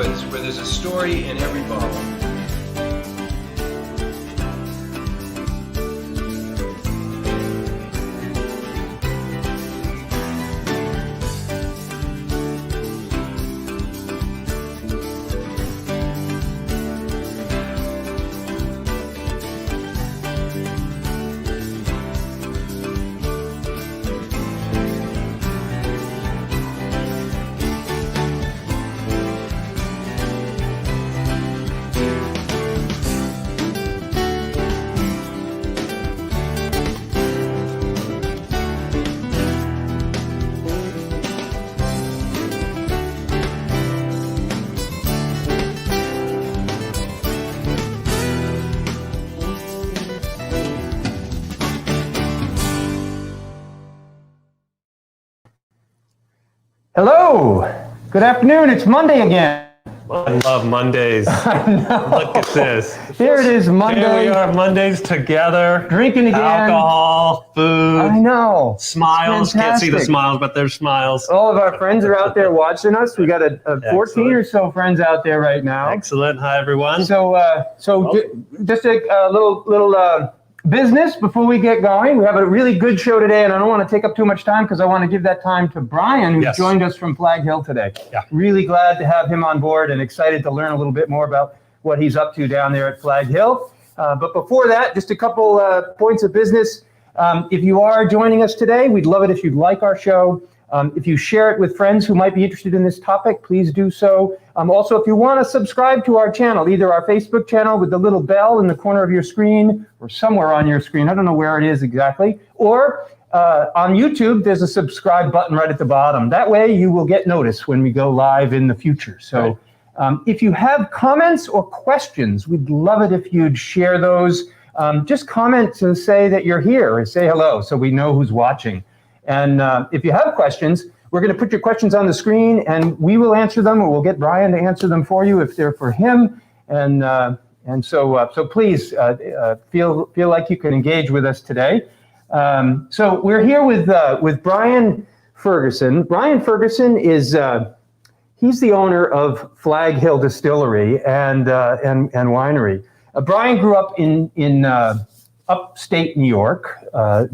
Woods, where there's a story in every bottle. Hello, good afternoon. It's Monday again. I love Mondays. I know. Look at this. Here it is, Monday. Here we are, Mondays together. Drinking again. Alcohol, food. I know. Smiles. Can't see the smiles, but there's smiles. All of our friends are out there watching us. We got a 14 or so friends out there right now. Excellent. Hi, everyone. So just a little business before we get going. We have a really good show today, and I don't want to take up too much time because I want to give that time to Brian, who joined us from Flag Hill today. Yeah. Really glad to have him on board and excited to learn a little bit more about what he's up to down there at Flag Hill. But before that, just a couple points of business. If you are joining us today, we'd love it if you'd like our show. If you share it with friends who might be interested in this topic, please do so. Also, if you want to subscribe to our channel, either our Facebook channel with the little bell in the corner of your screen or somewhere on your screen, I don't know where it is exactly, or on YouTube, there's a subscribe button right at the bottom. That way you will get notice when we go live in the future. So if you have comments or questions, we'd love it if you'd share those. Just comment to say that you're here or say hello so we know who's watching. And if you have questions, we're going to put your questions on the screen, and we will answer them, or we'll get Brian to answer them for you if they're for him. And so please feel like you can engage with us today. So we're here with Brian Ferguson. Brian Ferguson is he's the owner of Flag Hill Distillery and Winery. Brian grew up in upstate New York,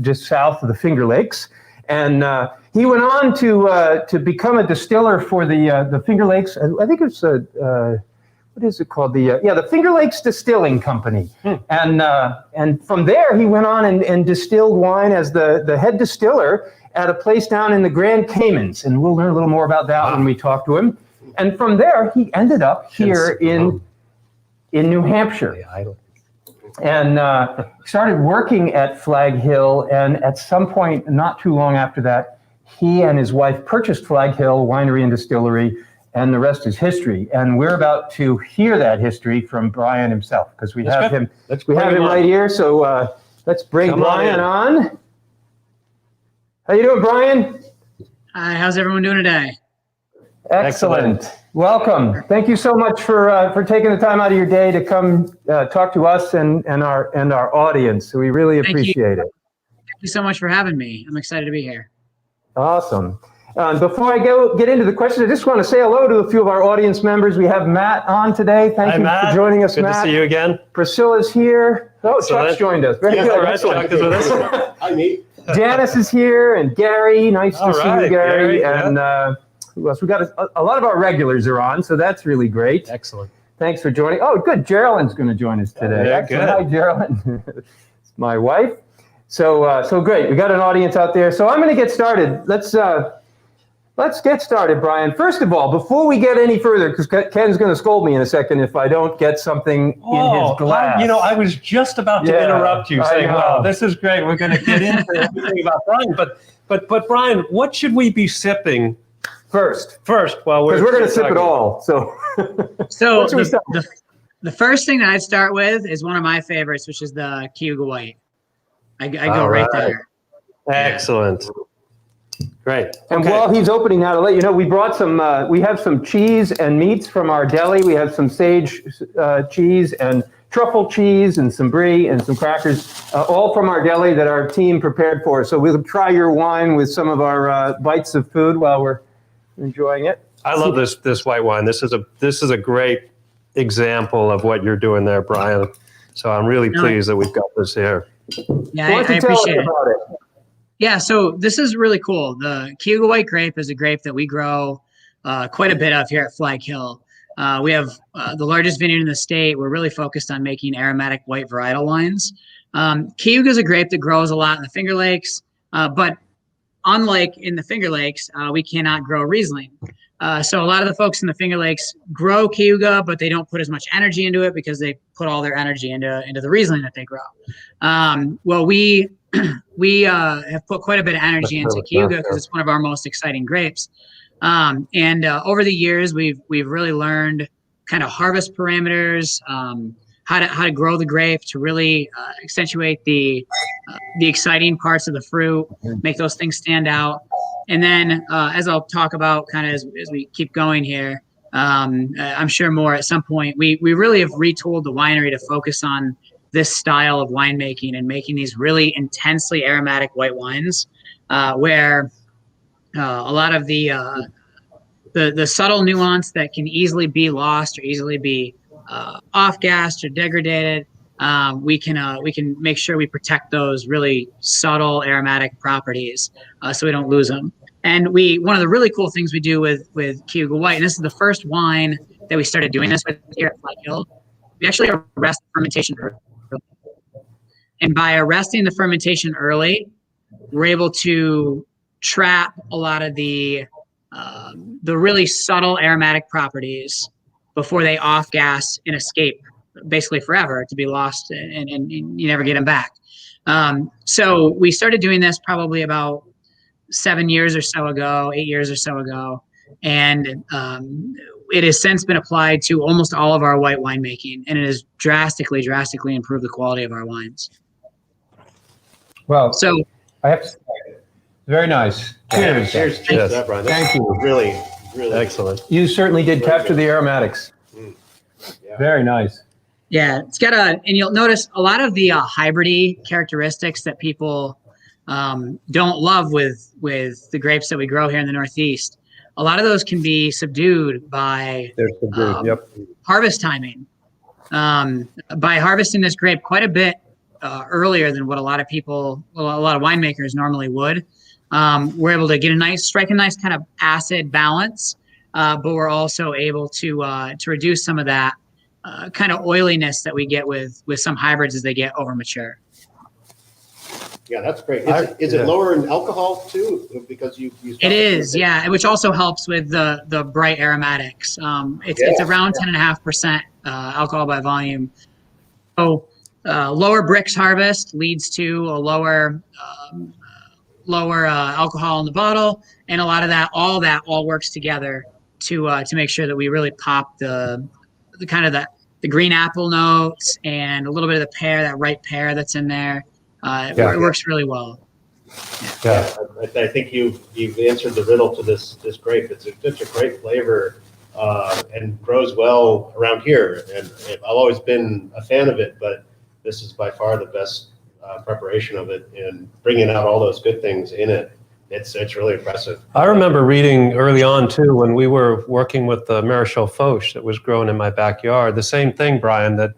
just south of the Finger Lakes. And he went on to become a distiller for the Finger Lakes. I think it's what is it called? The Finger Lakes Distilling Company. And from there he went on and distilled wine as the head distiller at a place down in the Grand Caymans. And we'll learn a little more about that when we talk to him. And from there he ended up here in New Hampshire. And started working at Flag Hill, and at some point, not too long after that, he and his wife purchased Flag Hill Winery and Distillery, and the rest is history. And we're about to hear that history from Brian himself, because we have him right here. So let's bring Brian on. How you doing, Brian? Hi, how's everyone doing today? Excellent. Welcome. Thank you so much for taking the time out of your day to come talk to us and our audience. We really appreciate it. Thank you so much for having me. I'm excited to be here. Awesome. Before I get into the questions, I just want to say hello to a few of our audience members. We have Matt on today. Thank you for joining us, Matt. Matt. Good to see you again. Priscilla's here. Oh, Chuck's joined us. Very good. All right, Chuck is with us. Hi, Nate. Janice is here, and Gary. Nice to see you, Gary. And who else? We got a lot of our regulars are on, so that's really great. Excellent. Thanks for joining. Oh, good. Geraldine's going to join us today. Yeah, good. Hi, Geraldine. It's my wife. So great. We got an audience out there. So I'm going to get started. Let's get started, Brian. First of all, before we get any further, because Ken's going to scold me in a second if I don't get something in his glass. I was just about to interrupt you, saying, "Wow, this is great. We're going to get into everything about Brian." But Brian, what should we be sipping first? Well, because we're going to sip it all. So the first thing that I'd start with is one of my favorites, which is the Cayuga White. I go right there. Excellent. Great. And while he's opening that, I'll let you know we brought some. We have some cheese and meats from our deli. We have some sage cheese and truffle cheese and some brie and some crackers, all from our deli that our team prepared for us. So we'll try your wine with some of our bites of food while we're enjoying it. I love this white wine. This is a great example of what you're doing there, Brian. So I'm really pleased that we've got this here. Yeah, I appreciate it. Yeah, so this is really cool. The Cayuga White grape is a grape that we grow quite a bit of here at Flag Hill. We have the largest vineyard in the state. We're really focused on making aromatic white varietal wines. Cayuga is a grape that grows a lot in the Finger Lakes, but unlike in the Finger Lakes, we cannot grow Riesling. So a lot of the folks in the Finger Lakes grow Cayuga, but they don't put as much energy into it because they put all their energy into the Riesling that they grow. Well, we have put quite a bit of energy into Cayuga because it's one of our most exciting grapes. And over the years, we've really learned kind of harvest parameters, how to grow the grape to really accentuate the exciting parts of the fruit, make those things stand out. And then, as I'll talk about kind of as we keep going here, I'm sure more at some point, we really have retooled the winery to focus on this style of winemaking and making these really intensely aromatic white wines, where a lot of the subtle nuance that can easily be lost or easily be off-gassed or degraded, we can make sure we protect those really subtle aromatic properties so we don't lose them. And one of the really cool things we do with Cayuga White, and this is the first wine that we started doing this with here at Flag Hill, we actually arrest fermentation early. And by arresting the fermentation early, we're able to trap a lot of the really subtle aromatic properties before they off-gas and escape basically forever to be lost and you never get them back. So we started doing this probably about 7 years or so ago, 8 years or so ago. And it has since been applied to almost all of our white winemaking, and it has drastically improved the quality of our wines. Well, so I have to say, very nice. Cheers. Cheers to that, Brian. Thank you. Really Excellent. You certainly did capture the aromatics. Yeah. Very nice. Yeah, it's got and you'll notice a lot of the hybridy characteristics that people don't love with the grapes that we grow here in the Northeast. A lot of those can be subdued by harvest timing. By harvesting this grape quite a bit earlier than what a lot of winemakers normally would, we're able to strike a nice kind of acid balance, but we're also able to reduce some of that kind of oiliness that we get with some hybrids as they get over mature. Yeah, that's great. Is it lower in alcohol too? Because you it is, yeah, which also helps with the bright aromatics. It's around 10.5% alcohol by volume. So lower bricks harvest leads to a lower alcohol in the bottle, and a lot of that all works together to make sure that we really pop the kind of the green apple notes and a little bit of the pear, that ripe pear that's in there. It works really well. Yeah, I think you've answered the riddle to this grape. It's such a great flavor and grows well around here. And I've always been a fan of it, but this is by far the best preparation of it, and bringing out all those good things in it. It's really impressive. I remember reading early on too, when we were working with the Marichal Foch that was grown in my backyard, the same thing, Brian, that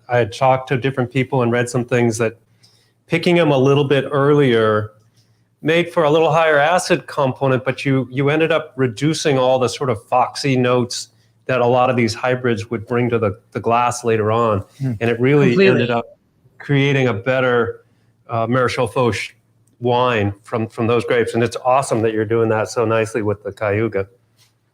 I had talked to different people and read some things that picking them a little bit earlier made for a little higher acid component, but you ended up reducing all the sort of foxy notes that a lot of these hybrids would bring to the glass later on. And it really ended up creating a better Marichal Foch wine from those grapes. And it's awesome that you're doing that so nicely with the Cayuga.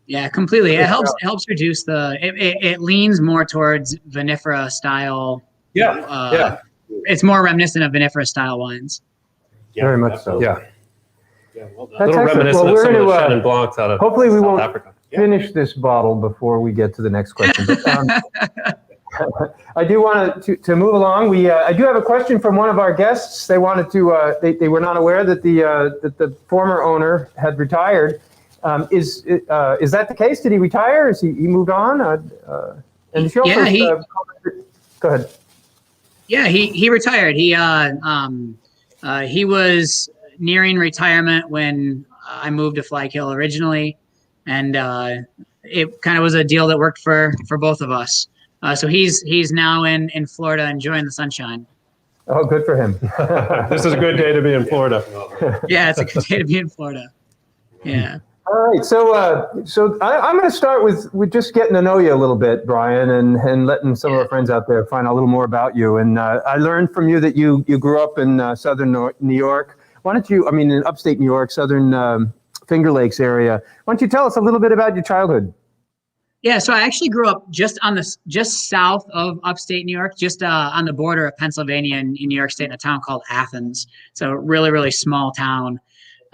Yeah, completely. It helps reduce it leans more towards vinifera style. It's more reminiscent of vinifera style wines. Yeah, very much so. Yeah, well done. A little reminiscent of some of the Chenin Blancs out of hopefully we South won't Africa. finish this bottle before we get to the next question. But, I do want to move along. I do have a question from one of our guests. They wanted to. They were not aware that the former owner had retired. Is that the case? Did he retire? He moved on? And she also, go ahead. Yeah, he retired. He was nearing retirement when I moved to Flag Hill originally. and it kind of was a deal that worked for both of us. So he's now in Florida enjoying the sunshine. Oh, good for him. This is a good day to be in Florida. Yeah, it's a good day to be in Florida. Yeah. All right, so I'm going to start with just getting to know you a little bit, Brian, and letting some of our friends out there find out a little more about you. And I learned from you that you grew up in southern New York. Why don't you, in upstate New York, southern Finger Lakes area. Why don't you tell us a little bit about your childhood? Yeah, so I actually grew up just south of upstate New York, just on the border of Pennsylvania and in New York State, in a town called Athens. So a really, really small town.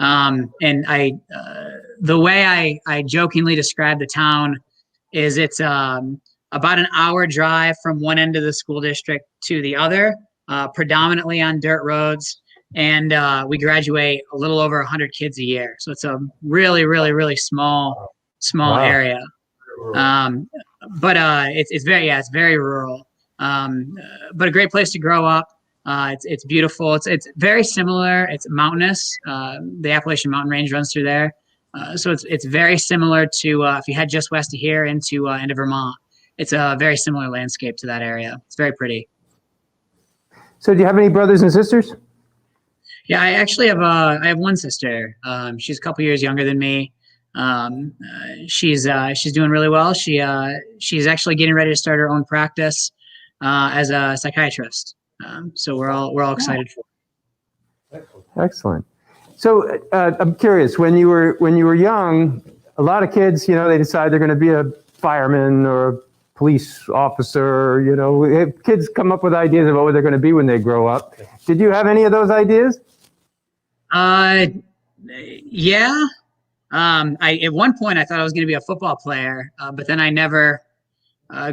And the way I jokingly describe the town is it's about an hour drive from one end of the school district to the other, predominantly on dirt roads. And we graduate a little over 100 kids a year. So it's a really, really, really small area. But it's very rural. But a great place to grow up. It's beautiful. It's very similar. It's mountainous. The Appalachian Mountain Range runs through there. So it's very similar to if you head just west of here into Vermont. It's a very similar landscape to that area. It's very pretty. So do you have any brothers and sisters? Yeah, I actually have I have one sister. She's a couple years younger than me. She's doing really well. She's actually getting ready to start her own practice as a psychiatrist. So we're all excited for it. Excellent. So I'm curious, when you were young, a lot of kids, they decide they're going to be a fireman or a police officer. Kids come up with ideas about what they're going to be when they grow up. Did you have any of those ideas? Yeah. At one point I thought I was going to be a football player, but then I never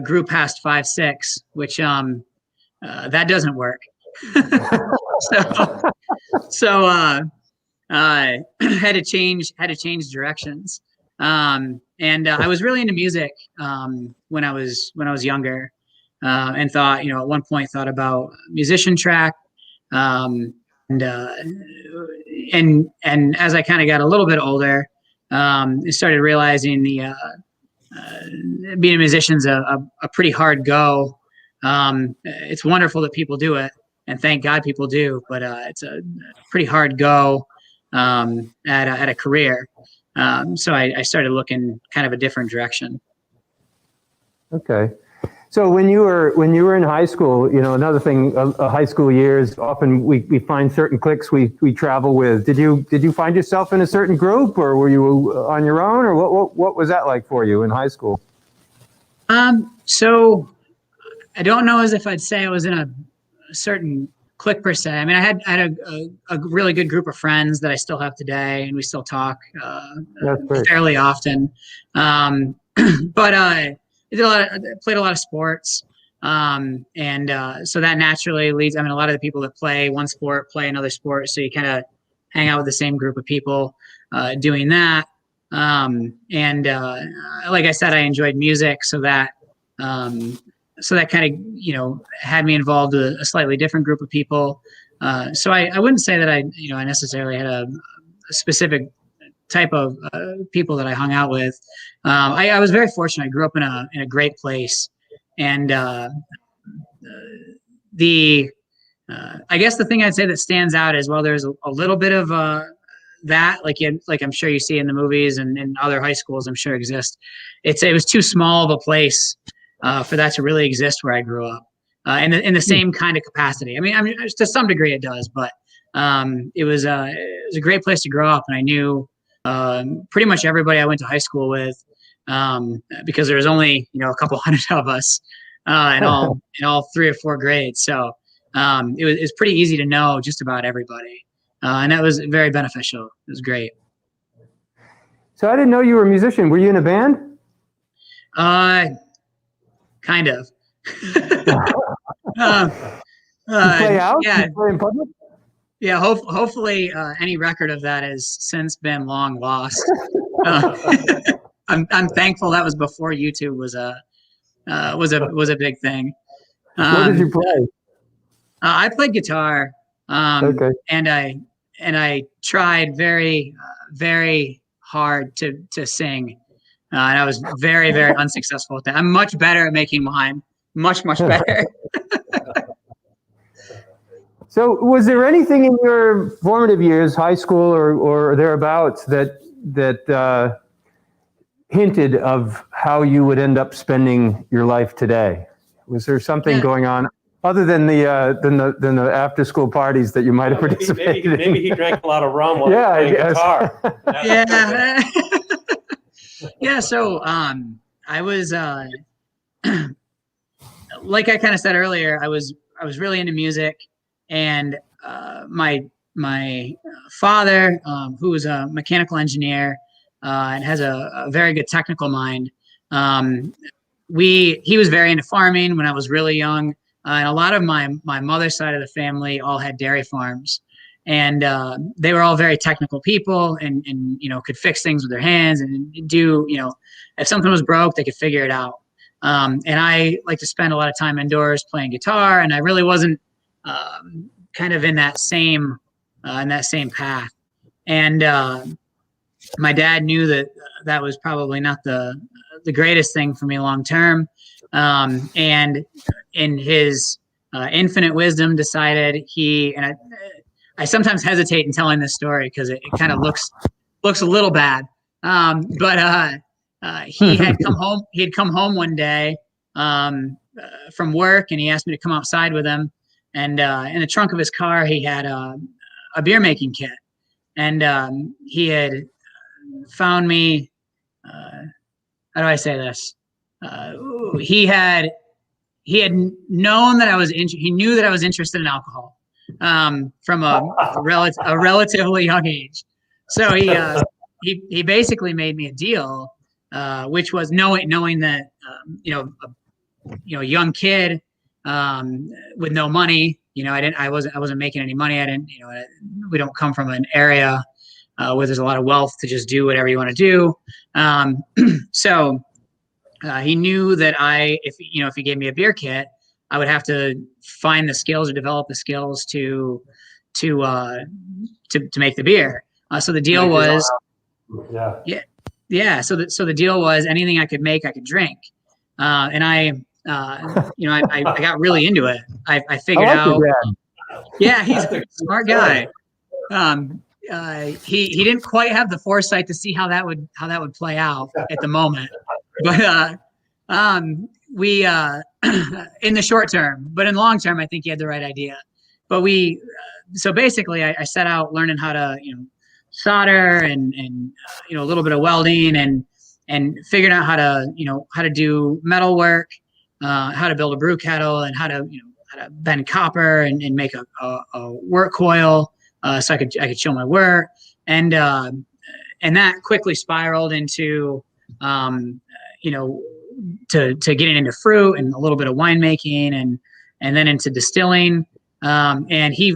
grew past 5'6", which that doesn't work. so had to change directions. And I was really into music when I was younger, and thought, at one point thought about musician track. And as I kind of got a little bit older, I started realizing the being a musician's a pretty hard go. It's wonderful that people do it, and thank God people do, but it's a pretty hard go at a career. So I started looking kind of a different direction. Okay. So when you were in high school, another thing, high school years, often we find certain cliques we travel with. Did you find yourself in a certain group, or were you on your own, or what was that like for you in high school? So I don't know as if I'd say I was in a certain clique per se. I had a really good group of friends that I still have today, and we still talk fairly often. But I played a lot of sports, and so that naturally leads. A lot of the people that play one sport play another sport, so you kind of hang out with the same group of people doing that. And like I said, I enjoyed music, so that kind of had me involved with a slightly different group of people. So I wouldn't say that I necessarily had a specific type of people that I hung out with. I was very fortunate. I grew up in a great place, and I guess the thing I'd say that stands out is, well, there's a little bit of that, like I'm sure you see in the movies and in other high schools, I'm sure exist. It was too small of a place for that to really exist where I grew up, in the same kind of capacity. To some degree it does, but it was a great place to grow up, and I knew pretty much everybody I went to high school with, because there was only a couple hundred of us in all 3 or 4 grades. So it was pretty easy to know just about everybody, and that was very beneficial. It was great. So I didn't know you were a musician. Were you in a band? Kind of. You play out? Yeah. You play in public? Yeah, hopefully any record of that has since been long lost. I'm thankful that was before YouTube was a big thing. What did you play? I played guitar, Okay. and I tried very very hard to sing. and I was very, very unsuccessful at that. I'm much better at making wine, much better. So was there anything in your formative years, high school or thereabouts, that hinted of how you would end up spending your life today? Was there something going on other than the after school parties that you might have participated in? Maybe he drank a lot of rum while playing guitar. Yeah. Yeah. So I was like I kind of said earlier, I was really into music, and my father, who was a mechanical engineer and has a very good technical mind, he was very into farming when I was really young, and a lot of my mother's side of the family all had dairy farms, and they were all very technical people, and could fix things with their hands and do, if something was broke, they could figure it out. And I like to spend a lot of time indoors playing guitar, and I really wasn't kind of in that same path. And my dad knew that was probably not the greatest thing for me long term. And in his infinite wisdom, decided I sometimes hesitate in telling this story because it kind of looks a little bad. But he had come home. He had come home one day from work, and he asked me to come outside with him. And in the trunk of his car, he had a beer making kit, and he had found me. How do I say this? He had known that I was he knew that I was interested in alcohol from a relatively young age. So he basically made me a deal, which was knowing that a young kid with no money, I wasn't making any money. I didn't, we don't come from an area where there's a lot of wealth to just do whatever you want to do. So he knew that if he gave me a beer kit, I would have to find the skills or develop the skills to make the beer. So the deal was, So the deal was anything I could make, I could drink. And I got really into it. I figured out. Yeah, he's a smart guy. He didn't quite have the foresight to see how that would play out at the moment, but we in the short term, but in long term, I think he had the right idea. But so basically, I set out learning how to solder and a little bit of welding and figured out how to do metal work, how to build a brew kettle, and how to bend copper and make a work coil, so I could show my work, and that quickly spiraled into to getting into fruit and a little bit of winemaking and then into distilling. And he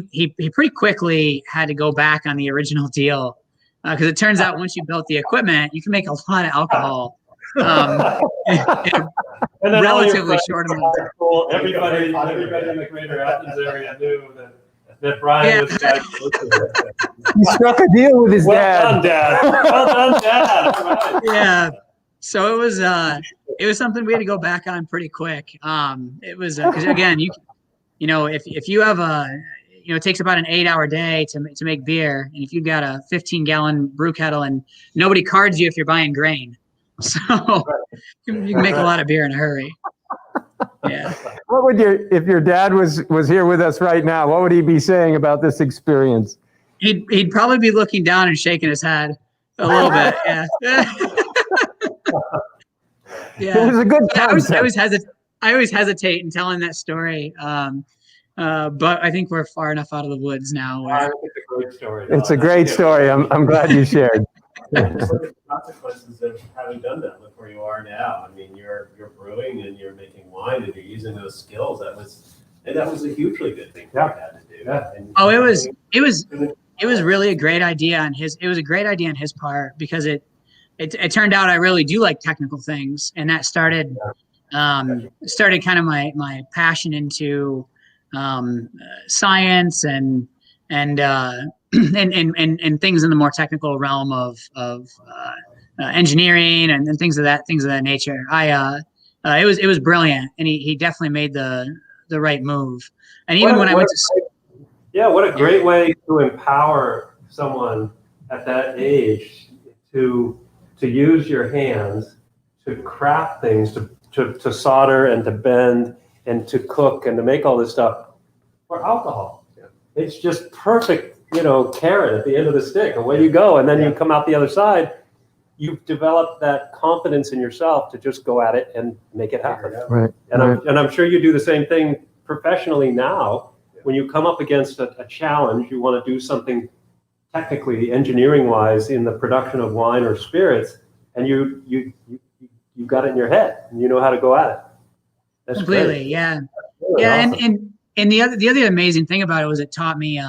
pretty quickly had to go back on the original deal because it turns out once you built the equipment, you can make a lot of alcohol in a relatively short amount of time. Everybody in the greater Athens area knew that Brian was the guy. He struck a deal with his Well dad. done, Dad. Well done, Dad. All right. Yeah. So it was something we had to go back on pretty quick. It was because again, if you have it takes about an 8-hour day to make beer, and if you've got a 15-gallon brew kettle and nobody cards you if you're buying grain, so you can make a lot of beer in a hurry. Yeah. What would if your dad was here with us right now, what would he be saying about this experience? He'd probably be looking down and shaking his head a little bit. Yeah. Yeah. It was a good concept. I always hesitate in telling that story. But I think we're far enough out of the woods now. I think it's a great story. It's a great story. I'm glad you shared. The consequences of having done that. Look where you are now. I mean, you're brewing and you're making wine and you're using those skills. That was a hugely good thing for your dad to do. Yeah. It was really a great idea on his. It was a great idea on his part because it turned out I really do like technical things, and that started kind of my passion into science and things in the more technical realm of engineering and things of that nature. It was brilliant, and he definitely made the right move. And even when I went to what a great way to empower someone at that age to use your hands to craft things, to solder and to bend and to cook and to make all this stuff for alcohol. Yeah. It's just perfect, carrot at the end of the stick. Away you go, and then you come out the other side. You've developed that confidence in yourself to just go at it and make it happen. Right. And I'm sure you do the same thing professionally now. When you come up against a challenge, you want to do something technically, engineering-wise, in the production of wine or spirits, and you've got it in your head, and you know how to go at it. That's completely, great. yeah, really yeah. Awesome. And the other amazing thing about it was it taught me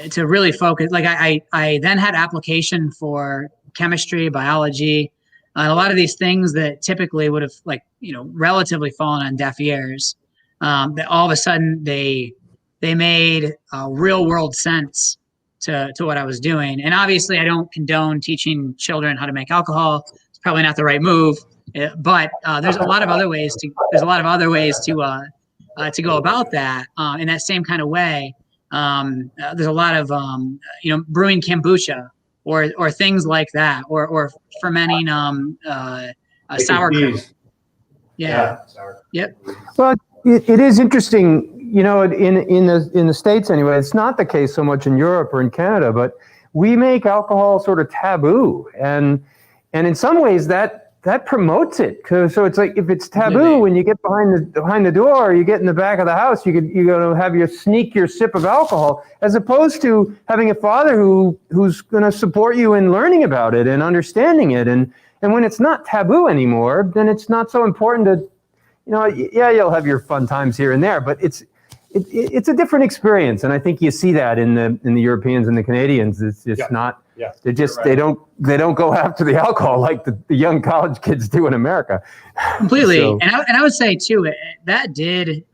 to really focus. Like I then had application for chemistry, biology, and a lot of these things that typically would have relatively fallen on deaf ears. That all of a sudden they made real world sense to what I was doing. And obviously I don't condone teaching children how to make alcohol. It's probably not the right move, but there's a lot of other ways to go about that in that same kind of way. There's a lot of brewing kombucha or things like that, or fermenting sauerkraut. Yeah. Yep. Well, it is interesting, in the States anyway. It's not the case so much in Europe or in Canada, but we make alcohol sort of taboo, and in some ways that promotes it. So it's like, if it's taboo, when you get behind the door, you get in the back of the house, you're going to have sneak your sip of alcohol, as opposed to having a father who's going to support you in learning about it and understanding it. And when it's not taboo anymore, then it's not so important to, you'll have your fun times here and there, but it's a different experience. And I think you see that in the Europeans and the Canadians. It's just not. Yeah, they don't go after the alcohol like the young college kids do in America. Completely. So, and I would say too, that did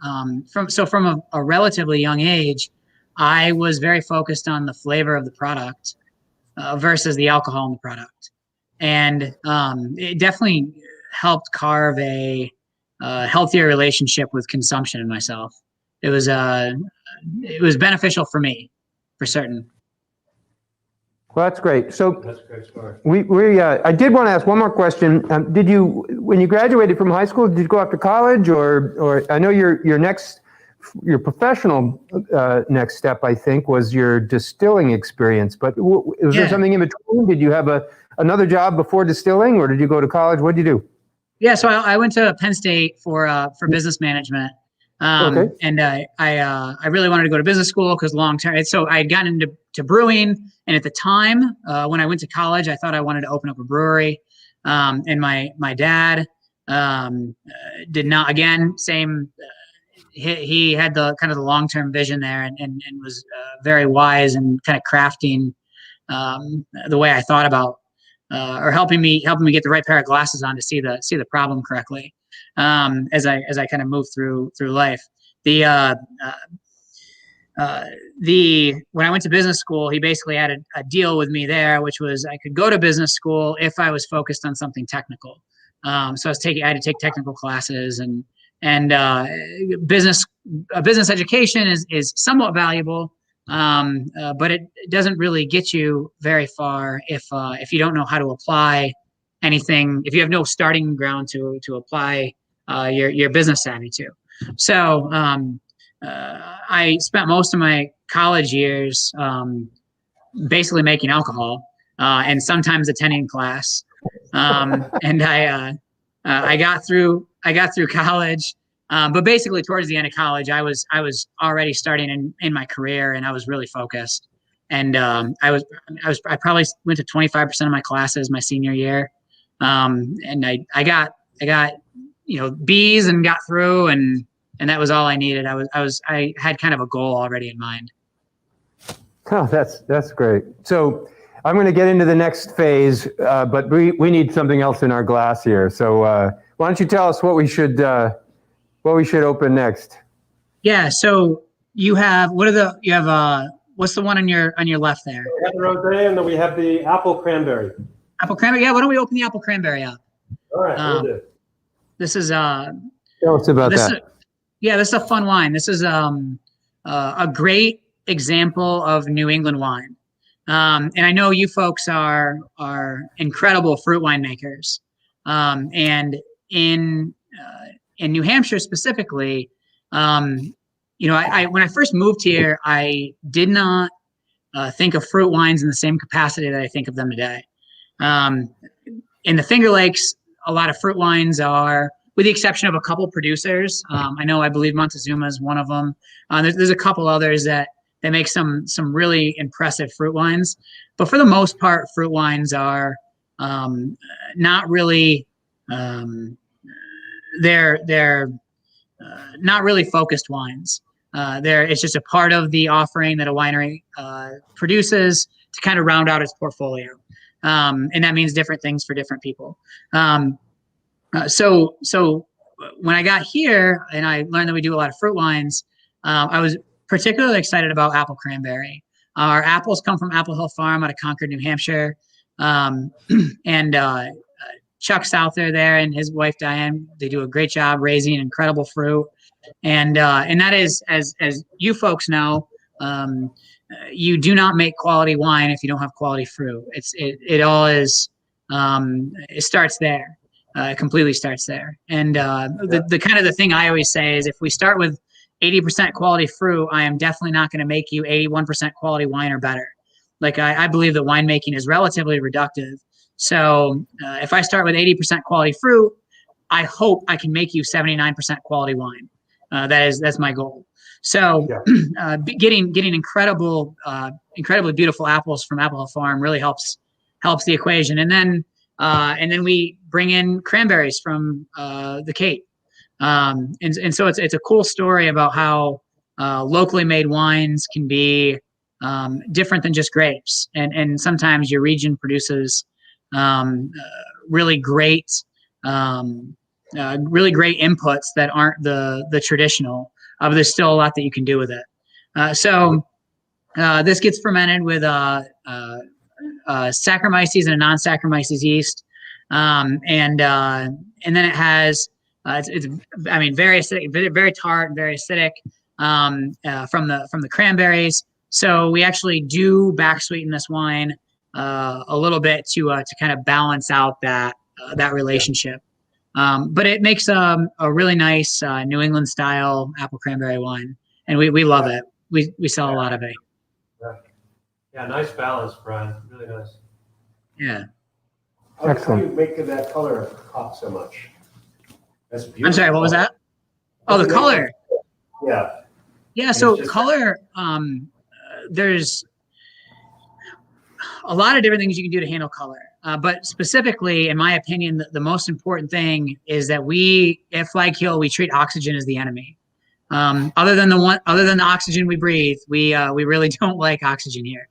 from a relatively young age, I was very focused on the flavor of the product versus the alcohol in the product. And it definitely helped carve a healthier relationship with consumption in myself. It was beneficial for me, for certain. well, that's great. So That's a great story. I did want to ask one more question. Did you, when you graduated from high school, did you go off to college, or I know your professional next step, I think, was your distilling experience, but was there something in between? Did you have another job before distilling, or did you go to college? What did you do? Yeah, so I went to Penn State for business management. Okay. And I really wanted to go to business school because long term. So I had gotten into brewing, and at the time when I went to college, I thought I wanted to open up a brewery. And my dad did not. Again, same. He had the kind of the long term vision there, and was very wise and kind of crafting the way I thought about or helping me get the right pair of glasses on to see the problem correctly. As I kind of move through life. When I went to business school, he basically had a deal with me there, which was I could go to business school if I was focused on something technical. So I had to take technical classes, and business education is somewhat valuable, but it doesn't really get you very far if you don't know how to apply anything, if you have no starting ground to apply your business savvy to. So I spent most of my college years basically making alcohol and sometimes attending class. And I got through college, but basically towards the end of college, I was already starting in my career, and I was really focused. And I probably went to 25% of my classes my senior year. And I got B's and got through, and that was all I needed. I had kind of a goal already in mind. Oh, that's great. So I'm going to get into the next phase, but we need something else in our glass here. So why don't you tell us what we should open next? Yeah. So what's the one on your left there? We have the rosé, and then we have the apple cranberry. Apple cranberry. Yeah, why don't we open the apple cranberry up? All right, we'll do. This is Tell us about that. this is a fun wine. This is a great example of New England wine. And I know you folks are incredible fruit winemakers. And in New Hampshire specifically, you know, when I first moved here, I did not think of fruit wines in the same capacity that I think of them today. In the Finger Lakes, a lot of fruit wines are, with the exception of a couple producers. I believe Montezuma is one of them. There's a couple others that make some really impressive fruit wines, but for the most part, fruit wines are not really they're not really focused wines. It's just a part of the offering that a winery produces to kind of round out its portfolio, and that means different things for different people. So when I got here and I learned that we do a lot of fruit wines, I was particularly excited about apple cranberry. Our apples come from Apple Hill Farm out of Concord, New Hampshire, and Chuck Souther there and his wife Diane, they do a great job raising incredible fruit, and that is, as you folks know, you do not make quality wine if you don't have quality fruit. It all is it starts there. It completely starts there. And the kind of the thing I always say is, if we start with 80% quality fruit, I am definitely not going to make you 81% quality wine or better. Like I believe that winemaking is relatively reductive. So if I start with 80% quality fruit, I hope I can make you 79% quality wine. That's my goal. So getting incredibly beautiful apples from Apple Hill Farm really helps the equation. And then we bring in cranberries from the Cape. And so it's a cool story about how locally made wines can be different than just grapes. And sometimes your region produces really great inputs that aren't the traditional, but there's still a lot that you can do with it. So this gets fermented with Saccharomyces and a non-Saccharomyces yeast. And then it has, it's very acidic, very tart, very acidic from the cranberries. So we actually do back sweeten this wine a little bit to kind of balance out that relationship. But it makes a really nice New England style apple cranberry wine, and we love it. We sell a lot of it. Yeah, nice balance, Brian. Really nice. Yeah. How do you make that color pop so much? That's beautiful. I'm sorry, what was that? Oh, the color. Yeah. Yeah, so color, there's a lot of different things you can do to handle color. But specifically, in my opinion, the most important thing is that we at Flag Hill, we treat oxygen as the enemy. Other than the oxygen we breathe, we really don't like oxygen here.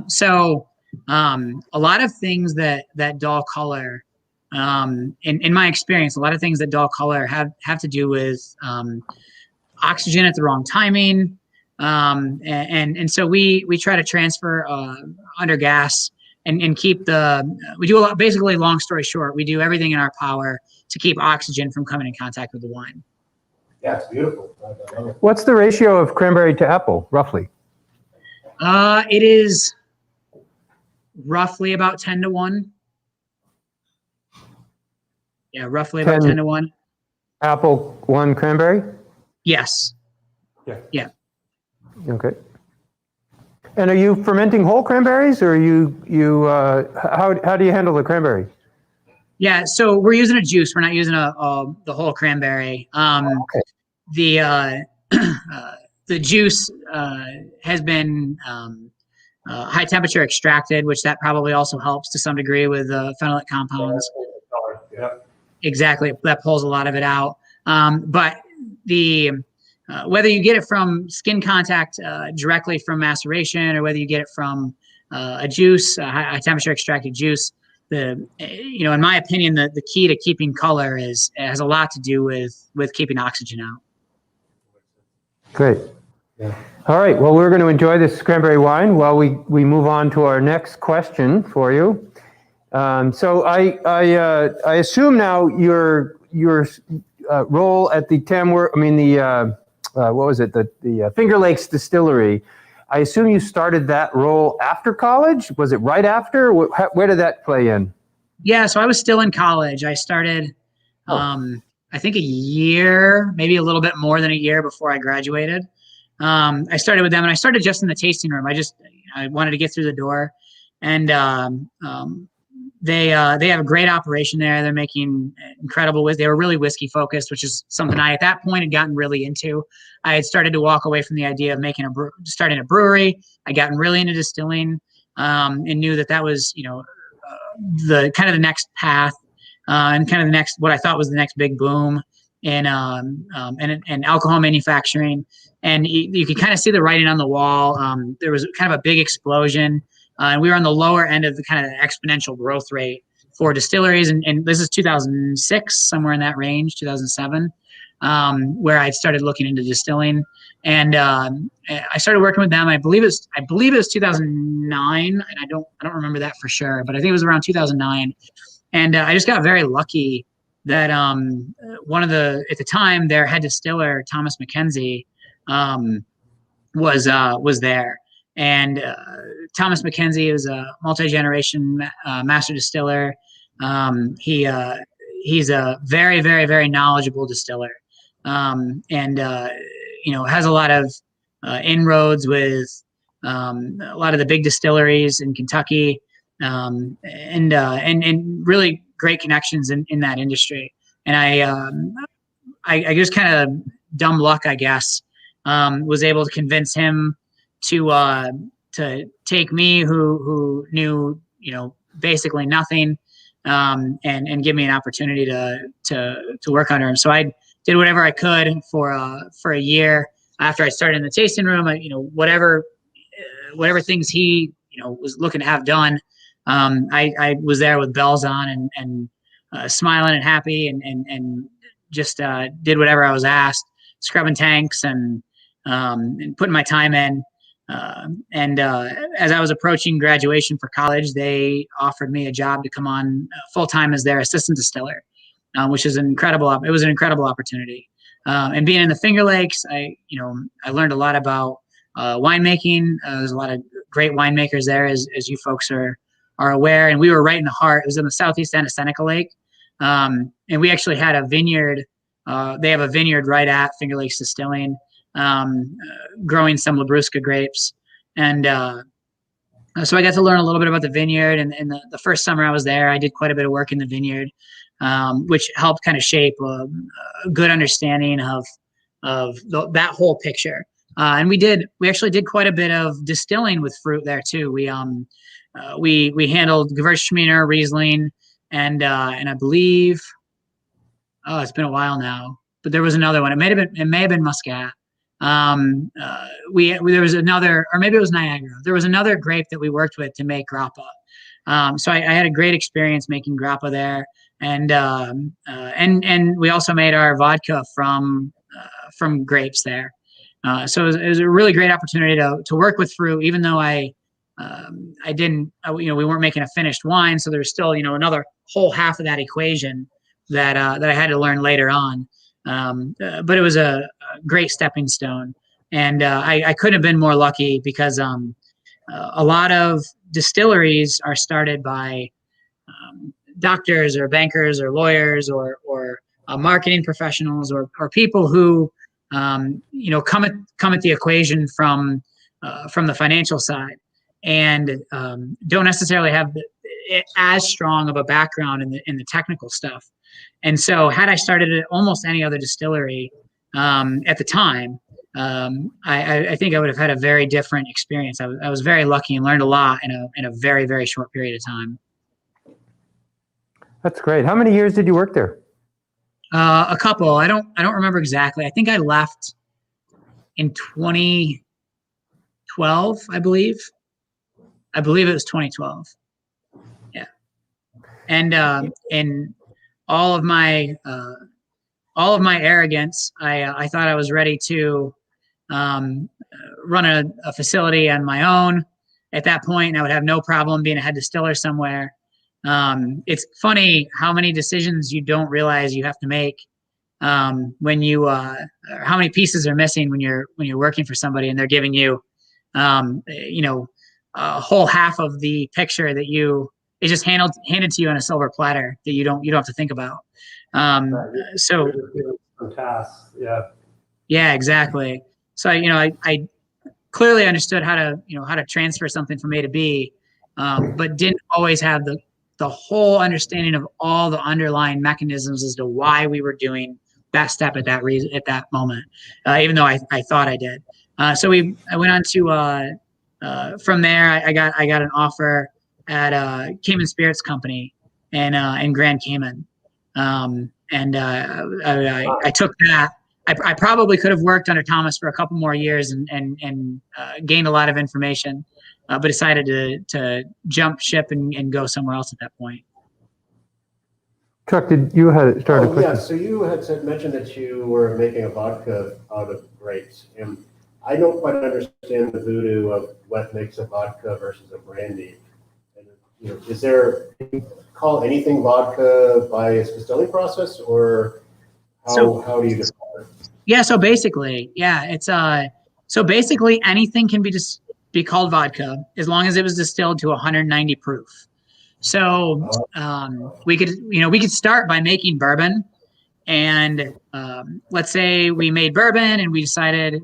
So a lot of things that dull color, in my experience, a lot of things that dull color have to do with oxygen at the wrong timing. And so we try to transfer under gas and keep we do a lot. Basically, long story short, we do everything in our power to keep oxygen from coming in contact with the wine. Yeah, it's beautiful. What's the ratio of cranberry to apple, roughly? It is roughly about 10 to 1. Yeah, roughly about 10 to 1. Apple, 1 cranberry? Yes. Yeah. Okay. And are you fermenting whole cranberries, or how do you handle the cranberry? Yeah, so we're using a juice. We're not using the whole cranberry. Okay. The juice has been high temperature extracted, which that probably also helps to some degree with phenolic compounds. Yeah. Exactly, that pulls a lot of it out. But whether you get it from skin contact directly from maceration, or whether you get it from a juice, a high temperature extracted juice, in my opinion, the key to keeping color has a lot to do with keeping oxygen out. Great. Yeah. All right. Well, we're going to enjoy this cranberry wine while we move on to our next question for you. So I assume now your role at the what was it? The Finger Lakes Distillery. I assume you started that role after college. Was it right after? Where did that play in? Yeah, so I was still in college. I started, I think a year, maybe a little bit more than a year before I graduated. I started with them, and I started just in the tasting room. I wanted to get through the door, and they have a great operation there. They're making incredible whiskey. They were really whiskey focused, which is something I at that point had gotten really into. I had started to walk away from the idea of starting a brewery. I gotten really into distilling, and knew that was the kind of the next path, and kind of the next, what I thought was the next big boom in alcohol manufacturing. And you could kind of see the writing on the wall. There was kind of a big explosion, and we were on the lower end of the kind of exponential growth rate for distilleries. And this is 2006, somewhere in that range, 2007, where I started looking into distilling. And I started working with them. I believe it was 2009, and I don't remember that for sure, but I think it was around 2009. And I just got very lucky that at the time, their head distiller, Thomas McKenzie, was there. And Thomas McKenzie is a multi-generation master distiller. He's a very, very, very knowledgeable distiller, and has a lot of inroads with a lot of the big distilleries in Kentucky, and really great connections in that industry. And I just kind of dumb luck, I guess, was able to convince him to take me, who knew basically nothing, and give me an opportunity to work under him. So I did whatever I could for a year after I started in the tasting room. Whatever things he was looking to have done, I was there with bells on and smiling and happy, and just did whatever I was asked, scrubbing tanks and putting my time in. As I was approaching graduation for college, they offered me a job to come on full time as their assistant distiller, which is it was an incredible opportunity. And being in the Finger Lakes, I learned a lot about winemaking. There's a lot of great winemakers there, as you folks are aware. And we were right in the heart. It was in the southeast end of Seneca Lake, and we actually had a vineyard. They have a vineyard right at Finger Lakes Distilling, growing some Labrusca grapes. And so I got to learn a little bit about the vineyard. And the first summer I was there, I did quite a bit of work in the vineyard, which helped kind of shape a good understanding of that whole picture. And we actually did quite a bit of distilling with fruit there too. We handled Gewürztraminer, Riesling, and I believe, it's been a while now, but there was another one. It may have been Muscat. There was another, or maybe it was Niagara. There was another grape that we worked with to make grappa. So I had a great experience making grappa there, and we also made our vodka from grapes there. So it was a really great opportunity to work with fruit, even though we weren't making a finished wine. So there's still, another whole half of that equation that I had to learn later on. But it was a great stepping stone, and I couldn't have been more lucky, because a lot of distilleries are started by doctors or bankers or lawyers or marketing professionals or people who come at the equation from the financial side, and don't necessarily have as strong of a background in the technical stuff. And so had I started at almost any other distillery at the time, I think I would have had a very different experience. I was very lucky and learned a lot in a very, very short period of time. That's great. How many years did you work there? A couple. I don't remember exactly. I think I left in 2012, I believe. I believe it was 2012. Yeah. And in all of my arrogance, I thought I was ready to run a facility on my own at that point, and I would have no problem being a head distiller somewhere. It's funny how many decisions you don't realize you have to make when you how many pieces are missing when you're working for somebody and they're giving you a whole half of the picture that it's just handed to you on a silver platter that you don't have to think about. So yeah, exactly. So I clearly understood how to transfer something from A to B, but didn't always have the whole understanding of all the underlying mechanisms as to why we were doing that step at that moment, even though I thought I did. So I went on to from there. I got an offer at Cayman Spirits Company in Grand Cayman, and I took that. I probably could have worked under Thomas for a couple more years and gained a lot of information, but decided to jump ship and go somewhere else at that point. Chuck, you had started? Yeah, so you had mentioned that you were making a vodka out of grapes, and I don't quite understand the voodoo of what makes a vodka versus a brandy. And, is there, call anything vodka by its distilling process, or how do you define it? Yeah, so basically, it's anything can be called vodka as long as it was distilled to 190 proof. So we could start by making bourbon, and let's say we made bourbon and we decided,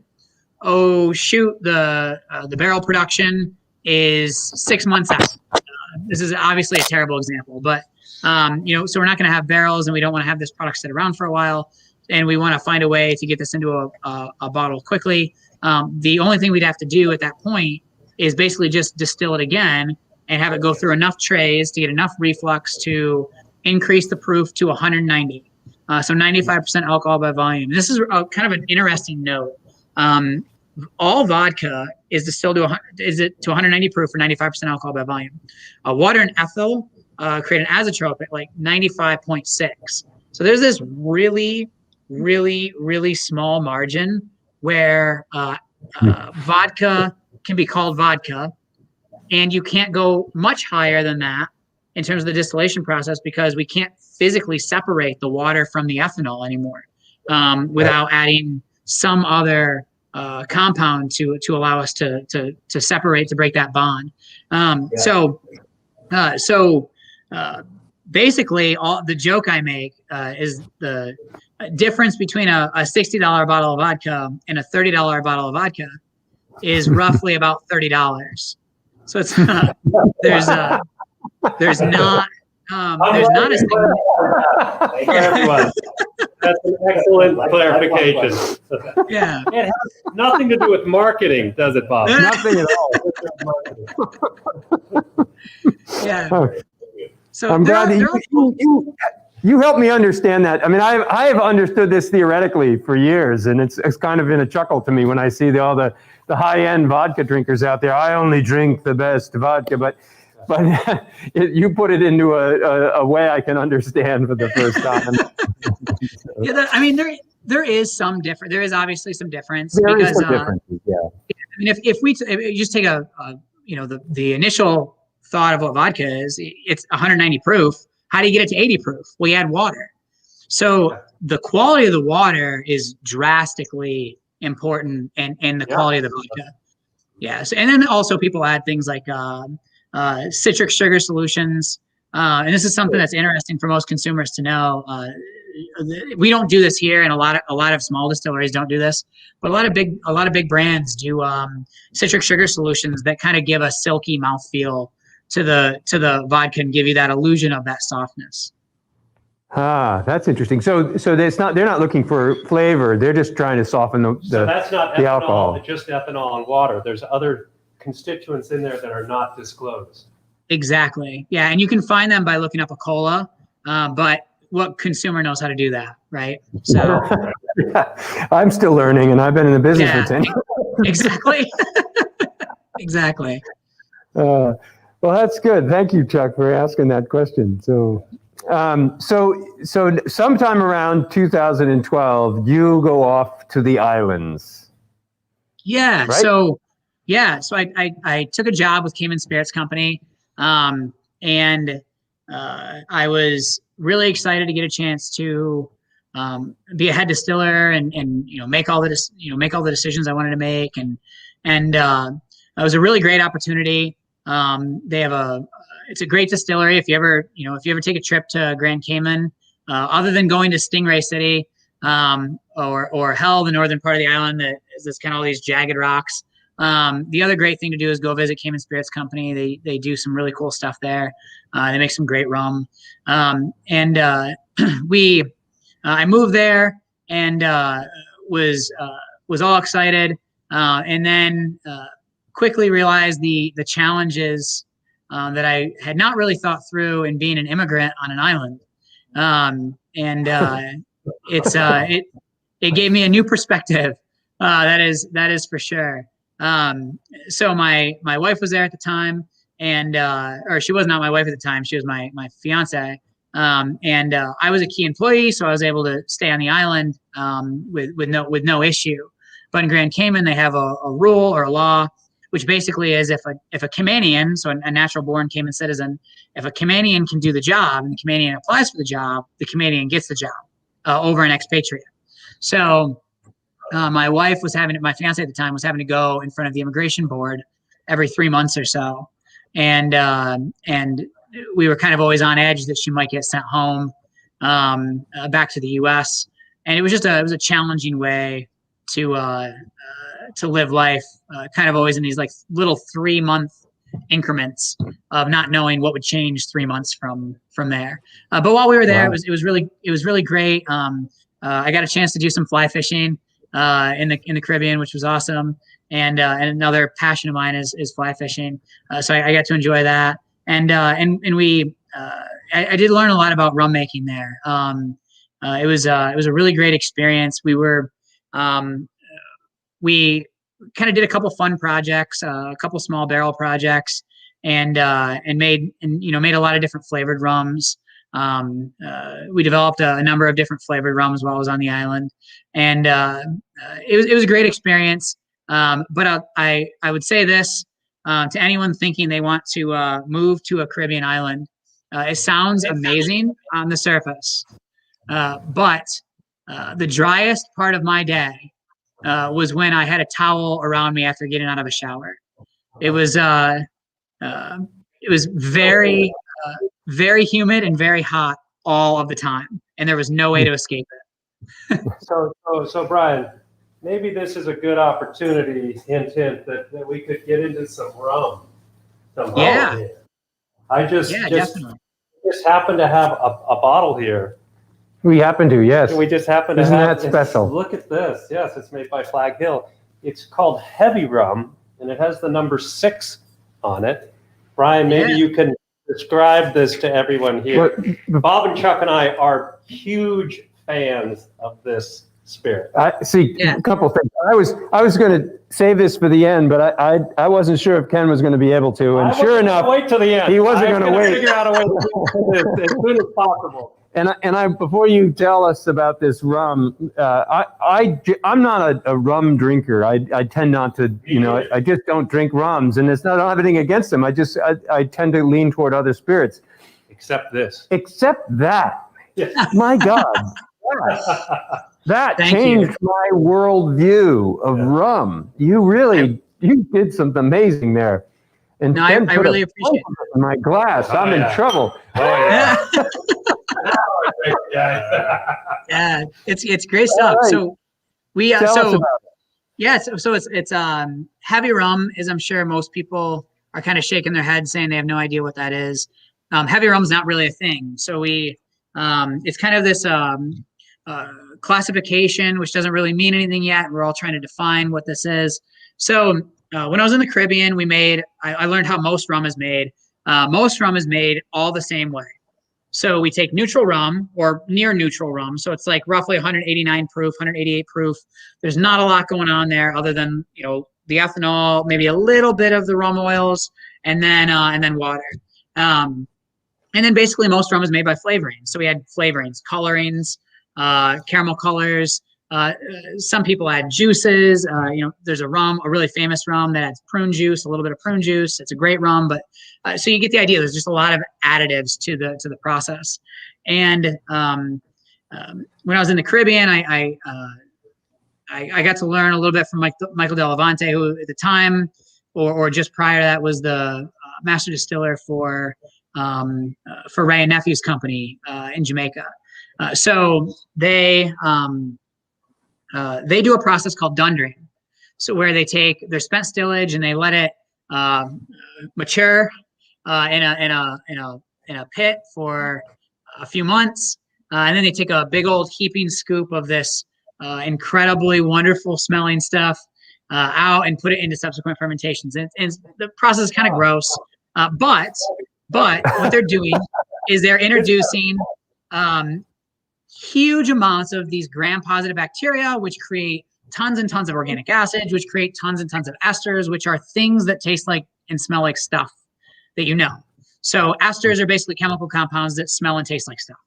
oh shoot, the barrel production is 6 months out. This is obviously a terrible example, but so we're not going to have barrels, and we don't want to have this product sit around for a while, and we want to find a way to get this into a bottle quickly. The only thing we'd have to do at that point is basically just distill it again and have it go through enough trays to get enough reflux to increase the proof to 190. So 95% alcohol by volume. This is kind of an interesting note. All vodka is distilled to 190 proof for 95% alcohol by volume. Water and ethyl create an azeotrope at like 95.6. So there's this really, really, really small margin where vodka can be called vodka, and you can't go much higher than that in terms of the distillation process because we can't physically separate the water from the ethanol anymore without adding some other compound to allow us to separate, to break that bond. So basically, all the joke I make is the difference between a $60 bottle of vodka and a $30 bottle of vodka is roughly about $30. So it's there's not a single. Thank you, everyone. That's an excellent clarification. Yeah. It has nothing to do with marketing, does it, Bob? Nothing at all. Yeah. So I'm glad that you helped me understand that. I mean, I have understood this theoretically for years, and it's kind of been a chuckle to me when I see all the high-end vodka drinkers out there. I only drink the best vodka, but you put it into a way I can understand for the first time. Yeah, I mean, there is some difference. There is obviously some difference because some differences, yeah. I mean, if you just take the initial thought of what vodka is, it's 190 proof. How do you get it to 80 proof? Well, you add water. So the quality of the water is drastically important, and the quality of the vodka. Yeah. So, and then also people add things like citric sugar solutions. And this is something that's interesting for most consumers to know. We don't do this here, and a lot of small distilleries don't do this, but a lot of big brands do citric sugar solutions that kind of give a silky mouthfeel to the vodka and give you that illusion of that softness. Ah, that's interesting. So they're not looking for flavor. They're just trying to soften So that's not the ethanol, alcohol. it's just ethanol and water. There's other constituents in there that are not disclosed. Exactly. Yeah, and you can find them by looking up a cola, but what consumer knows how to do that, right? So I'm still learning, and I've been in the business for 10 years. Exactly. Exactly. Well, that's good. Thank you, Chuck, for asking that question. So sometime around 2012, you go off to the islands. Yeah. Right? So I took a job with Cayman Spirits Company, and I was really excited to get a chance to be a head distiller and make all the decisions I wanted to make, and it was a really great opportunity. They have it's a great distillery. If you ever take a trip to Grand Cayman, other than going to Stingray City or Hell, the northern part of the island that's kind of all these jagged rocks. The other great thing to do is go visit Cayman Spirits Company. They do some really cool stuff there. They make some great rum. I moved there and was all excited, and then quickly realized the challenges that I had not really thought through in being an immigrant on an island. It gave me a new perspective. That is for sure. So my wife was there at the time, and or she was not my wife at the time. She was my fiance. I was a key employee, so I was able to stay on the island with no issue. But in Grand Cayman, they have a rule or a law, which basically is if a Caymanian, so a natural born Cayman citizen, if a Caymanian can do the job and the Caymanian applies for the job, the Caymanian gets the job over an expatriate. So my fiance at the time was having to go in front of the immigration board every 3 months or so, and we were kind of always on edge that she might get sent home back to the U.S. And it was a challenging way to live life, kind of always in these like little 3-month increments of not knowing what would change 3 months from there. But while we were there, wow, it was really great. I got a chance to do some fly fishing in the Caribbean, which was awesome. And another passion of mine is fly fishing. So I got to enjoy that. I did learn a lot about rum making there. It was a really great experience. We kind of did a couple fun projects, a couple small barrel projects, and made a lot of different flavored rums. We developed a number of different flavored rums while I was on the island, and it was a great experience. But I would say this to anyone thinking they want to move to a Caribbean island. It sounds amazing on the surface, but the driest part of my day was when I had a towel around me after getting out of a shower. It was very very humid and very hot all of the time, and there was no way to escape it. So Brian, maybe this is a good opportunity, hint, that we could get into some rum. Yeah. I just happen to have a bottle here. We happen to, yes. We just happen to Isn't have that special? Look at this. Yes, it's made by Flag Hill. It's called Heavy Rum, and it has the number 6 on it. Brian, maybe you can describe this to everyone here. Bob and Chuck and I are huge fans of this spirit. I see a couple things. I was going to save this for the end, but I wasn't sure if Ken was going to be able to. And sure enough, wait till the end. He wasn't going to wait. Figure out a way to do this as soon as possible. And before you tell us about this rum, I'm not a rum drinker. I tend not to, I just don't drink rums, and I don't have anything against them. I tend to lean toward other spirits. Except this. Except that. Yes. My God. That changed my worldview of rum. You did something amazing there. And no, I really appreciate it. In my glass, I'm in trouble. Oh yeah. Yeah, it's great stuff. Right. So we it's heavy rum, as I'm sure most people are kind of shaking their heads saying they have no idea what that is. Heavy rum is not really a thing. So it's kind of this classification, which doesn't really mean anything yet. We're all trying to define what this is. So when I was in the Caribbean, I learned how most rum is made. Most rum is made all the same way. So we take neutral rum or near neutral rum. So it's like roughly 189 proof, 188 proof. There's not a lot going on there other than, the ethanol, maybe a little bit of the rum oils, and then water. And then basically most rum is made by flavoring. So we had flavorings, colorings, caramel colors, Some people add juices. There's a really famous rum that adds prune juice, a little bit of prune juice. It's a great rum, but so you get the idea. There's just a lot of additives to the process. And when I was in the Caribbean, I got to learn a little bit from Michael Delavante, who at the time or just prior to that was the master distiller for Ray and Nephew's company in Jamaica. So they do a process called dundering. So where they take their spent stillage and they let it mature in a pit for a few months, and then they take a big old heaping scoop of this incredibly wonderful smelling stuff out and put it into subsequent fermentations. And the process is kind of gross, but what they're doing is they're introducing huge amounts of these gram-positive bacteria, which create tons and tons of organic acids, which create tons and tons of esters, which are things that taste like and smell like stuff that you know. So esters are basically chemical compounds that smell and taste like stuff.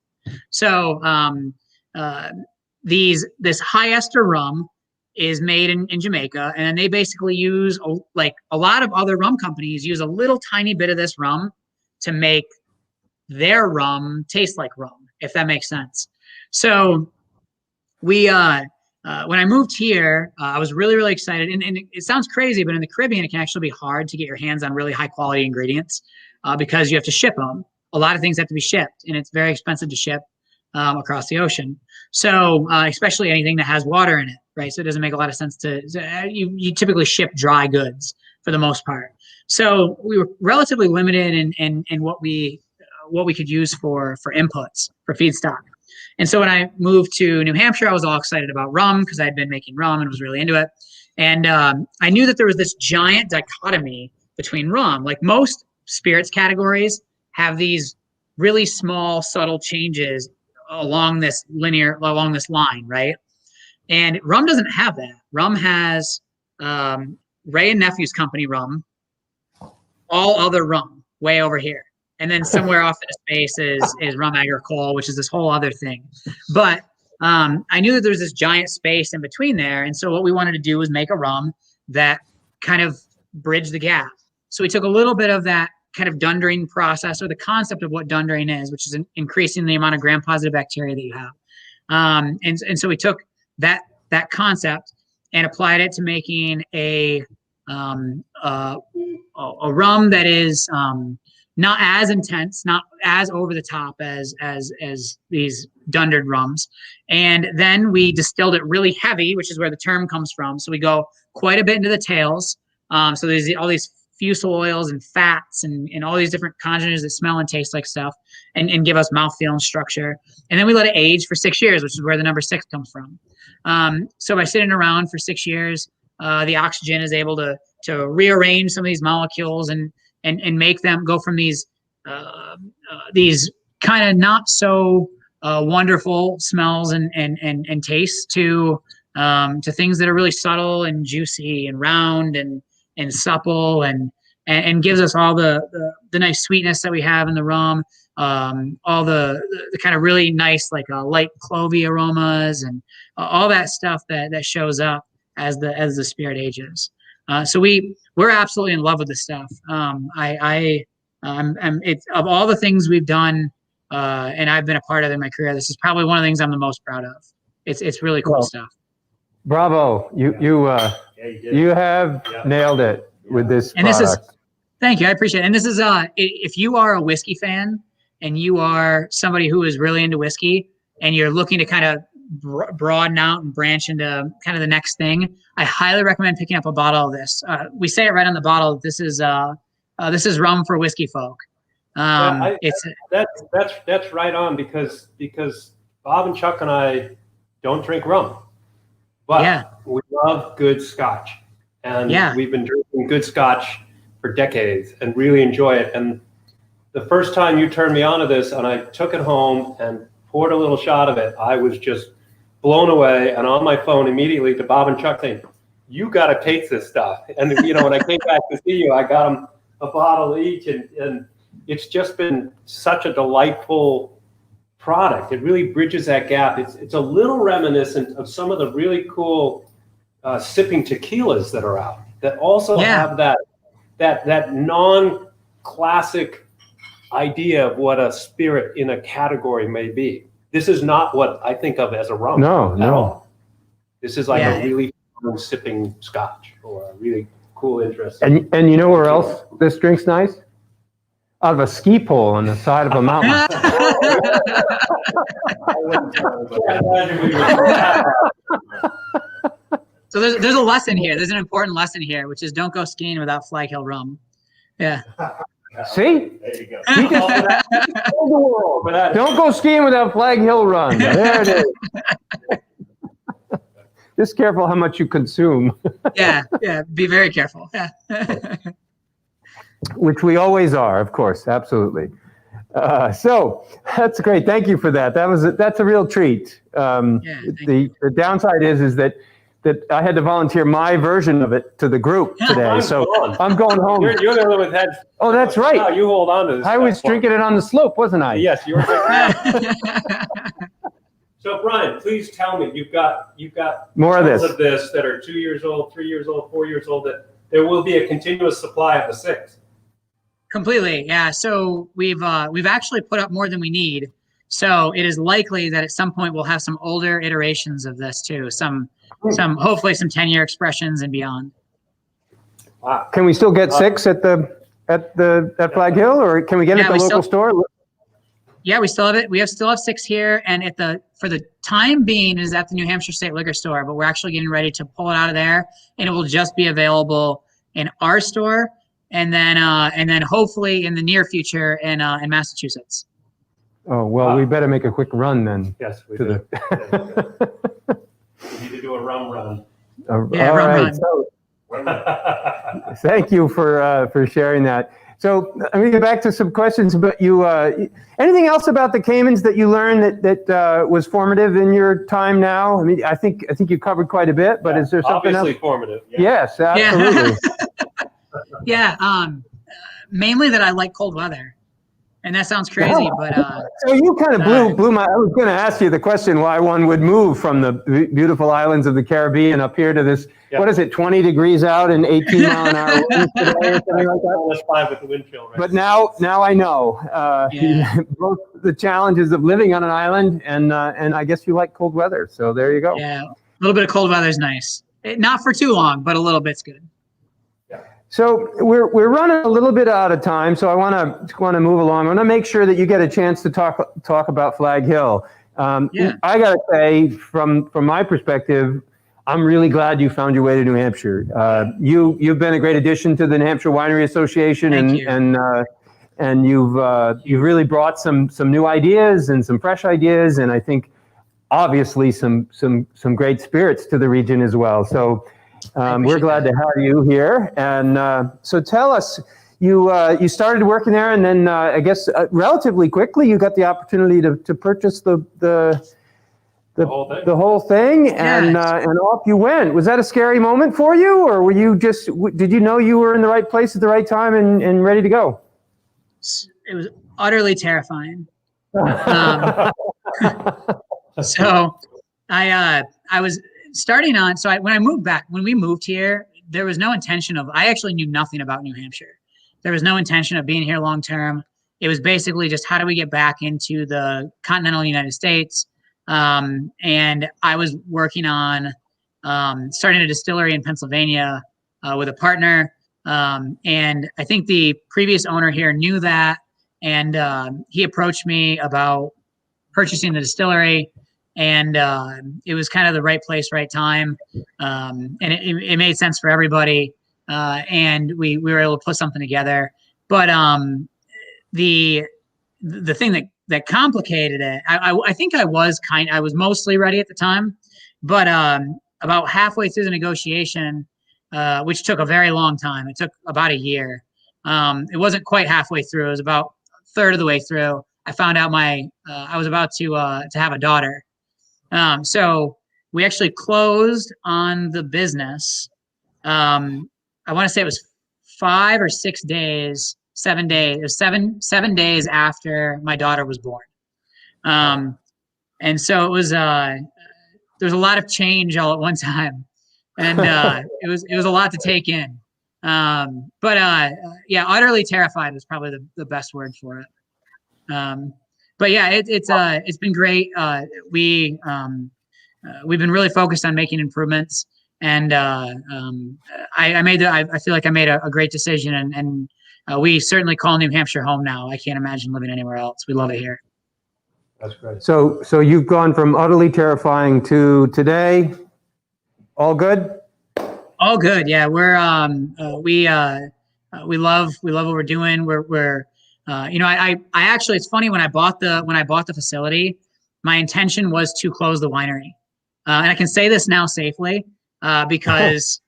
So this high ester rum is made in Jamaica, and they basically use like a lot of other rum companies use a little tiny bit of this rum to make their rum taste like rum, if that makes sense. So we when I moved here, I was really, really excited. And it sounds crazy, but in the Caribbean, it can actually be hard to get your hands on really high quality ingredients because you have to ship them. A lot of things have to be shipped, and it's very expensive to ship across the ocean. So especially anything that has water in it, right? So it doesn't make a lot of sense you typically ship dry goods for the most part. So we were relatively limited in what we could use for inputs, for feedstock. And so when I moved to New Hampshire, I was all excited about rum because I had been making rum and was really into it. And I knew that there was this giant dichotomy between rum. Like most spirits categories have these really small, subtle changes along this line, right? And rum doesn't have that. Rum has Ray and Nephew's company rum, all other rum way over here. And then somewhere off in space is rum agricole, which is this whole other thing. But I knew that there's this giant space in between there. And so what we wanted to do was make a rum that kind of bridged the gap. So we took a little bit of that kind of dundering process, or the concept of what dundering is, which is increasing the amount of gram-positive bacteria that you have. And so we took that concept and applied it to making a rum that is not as intense, not as over the top as these dundered rums. And then we distilled it really heavy, which is where the term comes from. So we go quite a bit into the tails. So there's all these fusel oils and fats and all these different congeners that smell and taste like stuff and give us mouthfeel and structure. And then we let it age for 6 years, which is where the number 6 comes from. So by sitting around for 6 years, the oxygen is able to rearrange some of these molecules and make them go from these kind of not so wonderful smells and tastes to things that are really subtle and juicy and round and supple and gives us all the nice sweetness that we have in the rum, all the kind of really nice like light clovey aromas and all that stuff that shows up as the spirit ages. So we're absolutely in love with this stuff. It's of all the things we've done, and I've been a part of in my career, this is probably one of the things I'm the most proud of. It's really cool stuff. Bravo! You have nailed it with this product. Thank you, I appreciate it. And this is if you are a whiskey fan and you are somebody who is really into whiskey and you're looking to kind of broaden out and branch into kind of the next thing, I highly recommend picking up a bottle of this. We say it right on the bottle. This is rum for whiskey folk. That's right on because Bob and Chuck and I don't drink rum, but we love good Scotch, and we've been drinking good Scotch for decades and really enjoy it. And the first time you turned me on to this, and I took it home and poured a little shot of it, I was just blown away, and on my phone immediately to Bob and Chuck saying, "You got to taste this stuff." And when I came back to see you, I got them a bottle each, and it's just been such a delightful product. It really bridges that gap. It's a little reminiscent of some of the really cool sipping tequilas that are out that also have that non-classic idea of what a spirit in a category may be. This is not what I think of as a rum. No. This is like a really fun sipping scotch or a really cool, interesting. And you know where else this drink's nice? Out of a ski pole on the side of a mountain. So there's a lesson here. There's an important lesson here, which is don't go skiing without Flag Hill rum. Yeah. See? There you go. Don't go skiing without Flag Hill rum. There it is. Just careful how much you consume. Yeah. Be very careful. Yeah. Which we always are, of course, absolutely. So that's great. Thank you for that. That's a real treat. The downside is that I had to volunteer my version of it to the group today. So I'm going home. You're the one with head. Oh, that's right. No, you hold on to this. I was drinking it on the slope, wasn't I? Yes, you were. So Brian, please tell me, you've got More of tons this. of this that are 2 years old, 3 years old, 4 years old, that there will be a continuous supply of the 6. Completely. Yeah. So we've actually put up more than we need. So it is likely that at some point we'll have some older iterations of this too. Some hopefully some 10-year expressions and beyond. Wow. Can we still get 6 at Flag Hill, or can we get it at the local store? Yeah, we still have it. We still have 6 here, and for the time being, it is at the New Hampshire State Liquor Store. But we're actually getting ready to pull it out of there, and it will just be available in our store, and then hopefully in the near future in Massachusetts. Oh well, we better make a quick run then. Yes, we to do. the. We need to do a rum run. All right. So, thank you for sharing that. So let me get back to some questions about you. Anything else about the Caymans that you learned that was formative in your time now? I mean, I think you covered quite a bit, but is there something obviously else? Formative? Yeah. Yes, absolutely. Yeah. Mainly that I like cold weather, and that sounds crazy, but so you kind of blew my. I was going to ask you the question why one would move from the beautiful islands of the Caribbean up here to this. Yeah. What is it? 20 degrees out and 18 mile an hour winds today, or something like that. Almost 5 with the wind chill. Right? But now I know both the challenges of living on an island and I guess you like cold weather. So there you go. Yeah, a little bit of cold weather is nice. Not for too long, but a little bit's good. So we're running a little bit out of time, so I want to move along. I want to make sure that you get a chance to talk about Flag Hill. I gotta say, from my perspective, I'm really glad you found your way to New Hampshire. You've been a great addition to the New Hampshire Winery Association, and you've really brought some new ideas and some fresh ideas, and I think obviously some great spirits to the region as well. So. We're glad to have you here, and so tell us, you started working there, and then I guess relatively quickly you got the opportunity to purchase the whole thing, and off you went. Was that a scary moment for you, or were you did you know you were in the right place at the right time and ready to go? It was utterly terrifying. So I was starting on, when we moved here, there was no intention of, I actually knew nothing about New Hampshire. There was no intention of being here long term. It was basically just how do we get back into the continental United States? And I was working on starting a distillery in Pennsylvania with a partner. And I think the previous owner here knew that. And he approached me about purchasing the distillery. And it was kind of the right place, right time, and it made sense for everybody. And we were able to put something together. But the thing that complicated it, I think I was mostly ready at the time, but about halfway through the negotiation, which took a very long time, it took about a year. It wasn't quite halfway through; it was about a third of the way through. I found out I was about to have a daughter. So we actually closed on the business. I want to say it was 5 or 6 days, 7 days. It was seven days after my daughter was born. And so it was there was a lot of change all at one time, and it was a lot to take in. Yeah, utterly terrified was probably the best word for it. But yeah, it's been great. We've been really focused on making improvements, and I feel like I made a great decision, and we certainly call New Hampshire home now. I can't imagine living anywhere else. We love it here. That's great. So you've gone from utterly terrifying to today, all good? All good. Yeah, we love what we're doing. We're I actually, it's funny, when I bought the facility, my intention was to close the winery, and I can say this now safely because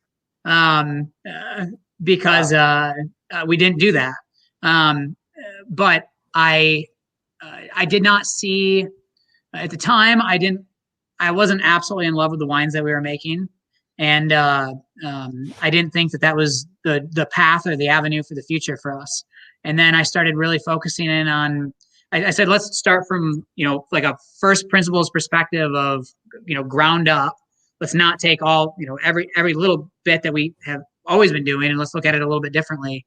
we didn't do that. But I did not see at the time. I wasn't absolutely in love with the wines that we were making, and I didn't think that was the path or the avenue for the future for us. And then I started really focusing in on. I said, let's start from like a first principles perspective of ground up. Let's not take all every little bit that we have always been doing, and let's look at it a little bit differently.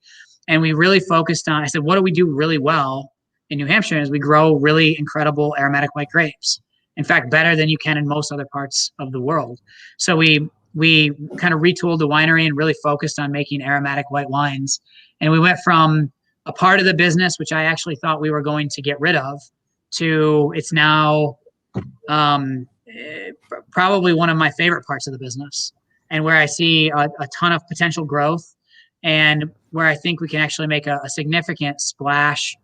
And we really focused on. I said, what do we do really well in New Hampshire? Is we grow really incredible aromatic white grapes. In fact, better than you can in most other parts of the world. So we kind of retooled the winery and really focused on making aromatic white wines. And we went from a part of the business, which I actually thought we were going to get rid of, to it's now probably one of my favorite parts of the business, and where I see a ton of potential growth, and where I think we can actually make a significant splash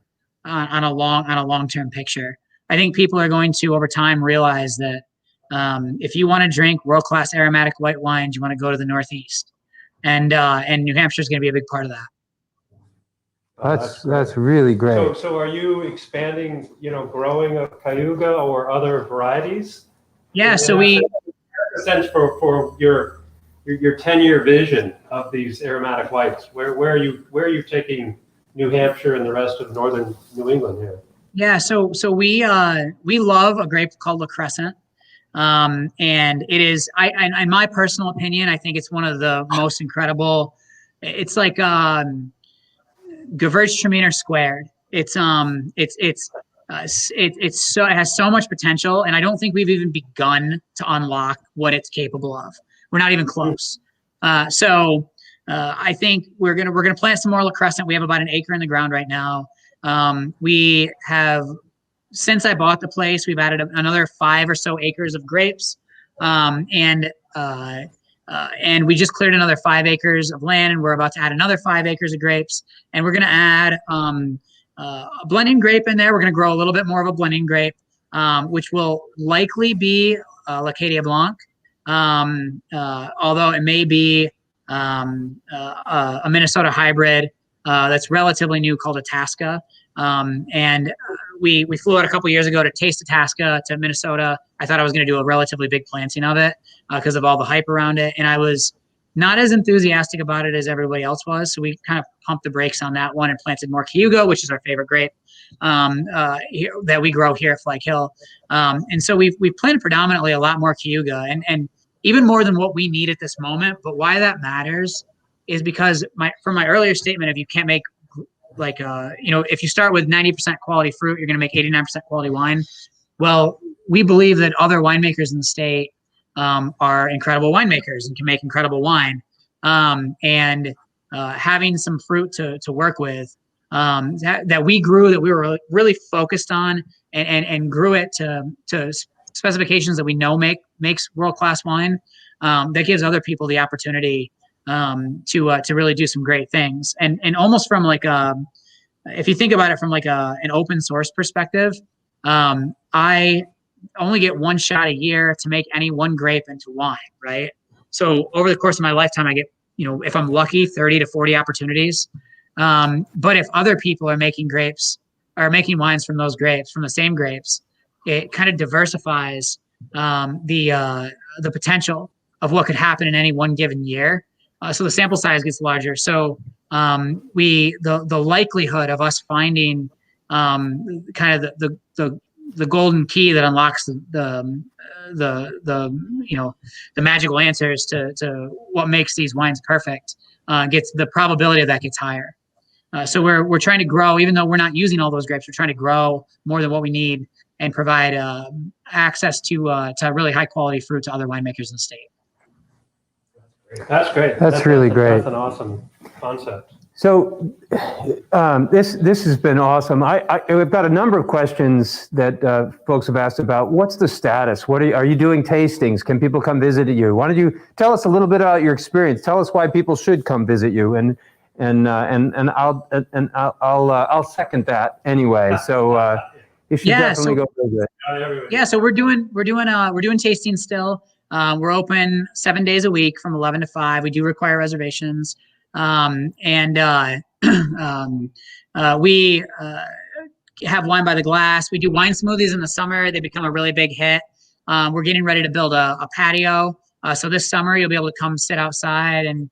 on a long-term picture. I think people are going to, over time, realize that if you want to drink world-class aromatic white wines, you want to go to the Northeast, and New Hampshire is going to be a big part of that. That's really great. So are you expanding, growing of Cayuga or other varieties? Yeah. So we sense for your 10-year vision of these aromatic whites. Where are you taking New Hampshire and the rest of northern New England here? Yeah. So we love a grape called La Crescent. And it is, in my personal opinion, I think it's one of the most incredible. It's like Gewürztraminer squared. It has so much potential, and I don't think we've even begun to unlock what it's capable of. We're not even close. I think we're gonna plant some more La Crescent. We have about an acre in the ground right now. We have, since I bought the place, we've added another 5 or so acres of grapes, and we just cleared another 5 acres of land, and we're about to add another 5 acres of grapes, and we're going to add a blending grape in there. We're going to grow a little bit more of a blending grape, which will likely be L'Acadia Blanc, although it may be a Minnesota hybrid that's relatively new called Itasca. And we flew out a couple years ago to taste Itasca to Minnesota. I thought I was going to do a relatively big planting of it because of all the hype around it, and I was not as enthusiastic about it as everybody else was. So we kind of pumped the brakes on that one and planted more Cayuga, which is our favorite grape that we grow here at Flag Hill. And so we've planted predominantly a lot more Cayuga, and even more than what we need at this moment. But why that matters is because from my earlier statement, if you can't make if you start with 90% quality fruit, you're going to make 89% quality wine. Well, we believe that other winemakers in the state are incredible winemakers and can make incredible wine. And having some fruit to work with that we grew, that we were really focused on, and grew it to specifications that we know makes world-class wine, that gives other people the opportunity to really do some great things. And almost from if you think about it from an open source perspective, I only get one shot a year to make any one grape into wine, right? So over the course of my lifetime, I get, if I'm lucky, 30 to 40 opportunities. But if other people are making wines from those grapes, from the same grapes, it kind of diversifies the potential of what could happen in any one given year. So the sample size gets larger. So the likelihood of us finding kind of the golden key that unlocks the magical answers to what makes these wines perfect. Gets the probability of that gets higher. So we're trying to grow, even though we're not using all those grapes. We're trying to grow more than what we need and provide access to really high quality fruit to other winemakers in the state. That's great. That's really great. That's an awesome concept. So this has been awesome. I've got a number of questions that folks have asked about. What's the status? What are you doing tastings? Can people come visit you? Why don't you tell us a little bit about your experience? Tell us why people should come visit you, and I'll second that anyway. So you should definitely go visit. Yeah, so we're doing tasting still. We're open 7 days a week from 11 to 5. We do require reservations. We have wine by the glass. We do wine smoothies in the summer. They become a really big hit. We're getting ready to build a patio. So this summer you'll be able to come sit outside and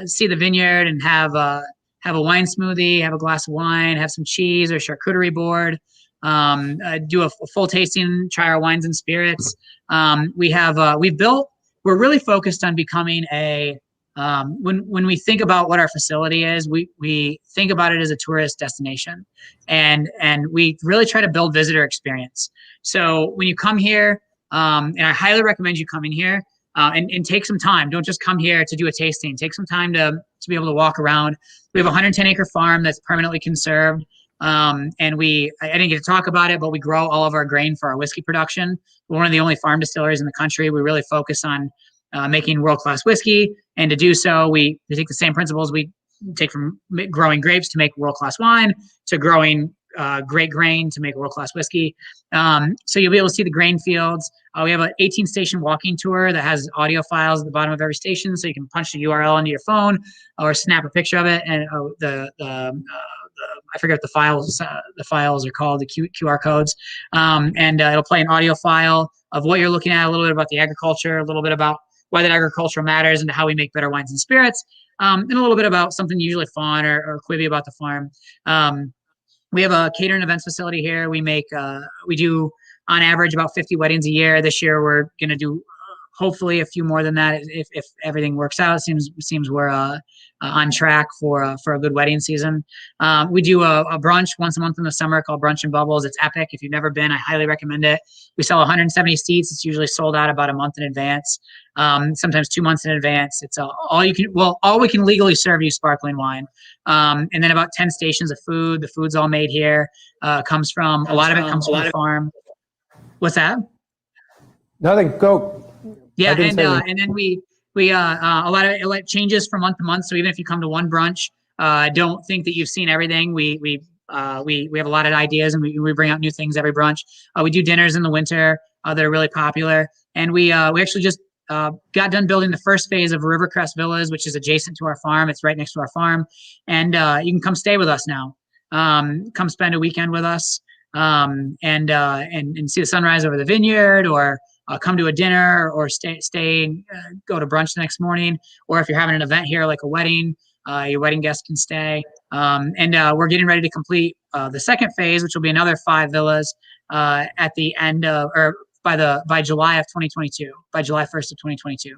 see the vineyard and have a wine smoothie, have a glass of wine, have some cheese or charcuterie board. Do a full tasting, try our wines and spirits. We're really focused on becoming when we think about what our facility is, we think about it as a tourist destination, and we really try to build visitor experience. So when you come here, and I highly recommend you coming here, and take some time. Don't just come here to do a tasting. Take some time to be able to walk around. We have a 110-acre farm that's permanently conserved. And I didn't get to talk about it, but we grow all of our grain for our whiskey production. We're one of the only farm distilleries in the country. We really focus on making world-class whiskey, and to do so, we take the same principles we take from growing grapes to make world-class wine, to growing great grain to make world-class whiskey. So you'll be able to see the grain fields. We have an 18-station walking tour that has audio files at the bottom of every station, so you can punch the URL into your phone or snap a picture of it, and I forget what the files are called, the QR codes, and it'll play an audio file of what you're looking at, a little bit about the agriculture, a little bit about why that agriculture matters and how we make better wines and spirits, and a little bit about something usually fun or quibby about the farm. We have a catering events facility here. We do on average about 50 weddings a year. This year we're going to do hopefully a few more than that if everything works out. It seems we're on track for a good wedding season. We do a brunch once a month in the summer called Brunch and Bubbles. It's epic. If you've never been, I highly recommend it. We sell 170 seats. It's usually sold out about a month in advance, sometimes 2 months in advance. It's all we can legally serve you sparkling wine, and then about 10 stations of food. The food's all made here. A lot of it comes from the farm. What's that? Nothing. Go. Yeah, and then we a lot of it changes from month to month. So even if you come to one brunch, don't think that you've seen everything. We have a lot of ideas, and we bring out new things every brunch. We do dinners in the winter that are really popular, and we actually just got done building the first phase of Rivercrest Villas, which is adjacent to our farm. It's right next to our farm, and you can come stay with us now. Come spend a weekend with us, and see the sunrise over the vineyard, or come to a dinner, or stay and go to brunch the next morning. Or if you're having an event here, like a wedding, your wedding guests can stay. We're getting ready to complete the second phase, which will be another 5 villas at the end of, or by July of 2022, by July 1st of 2022.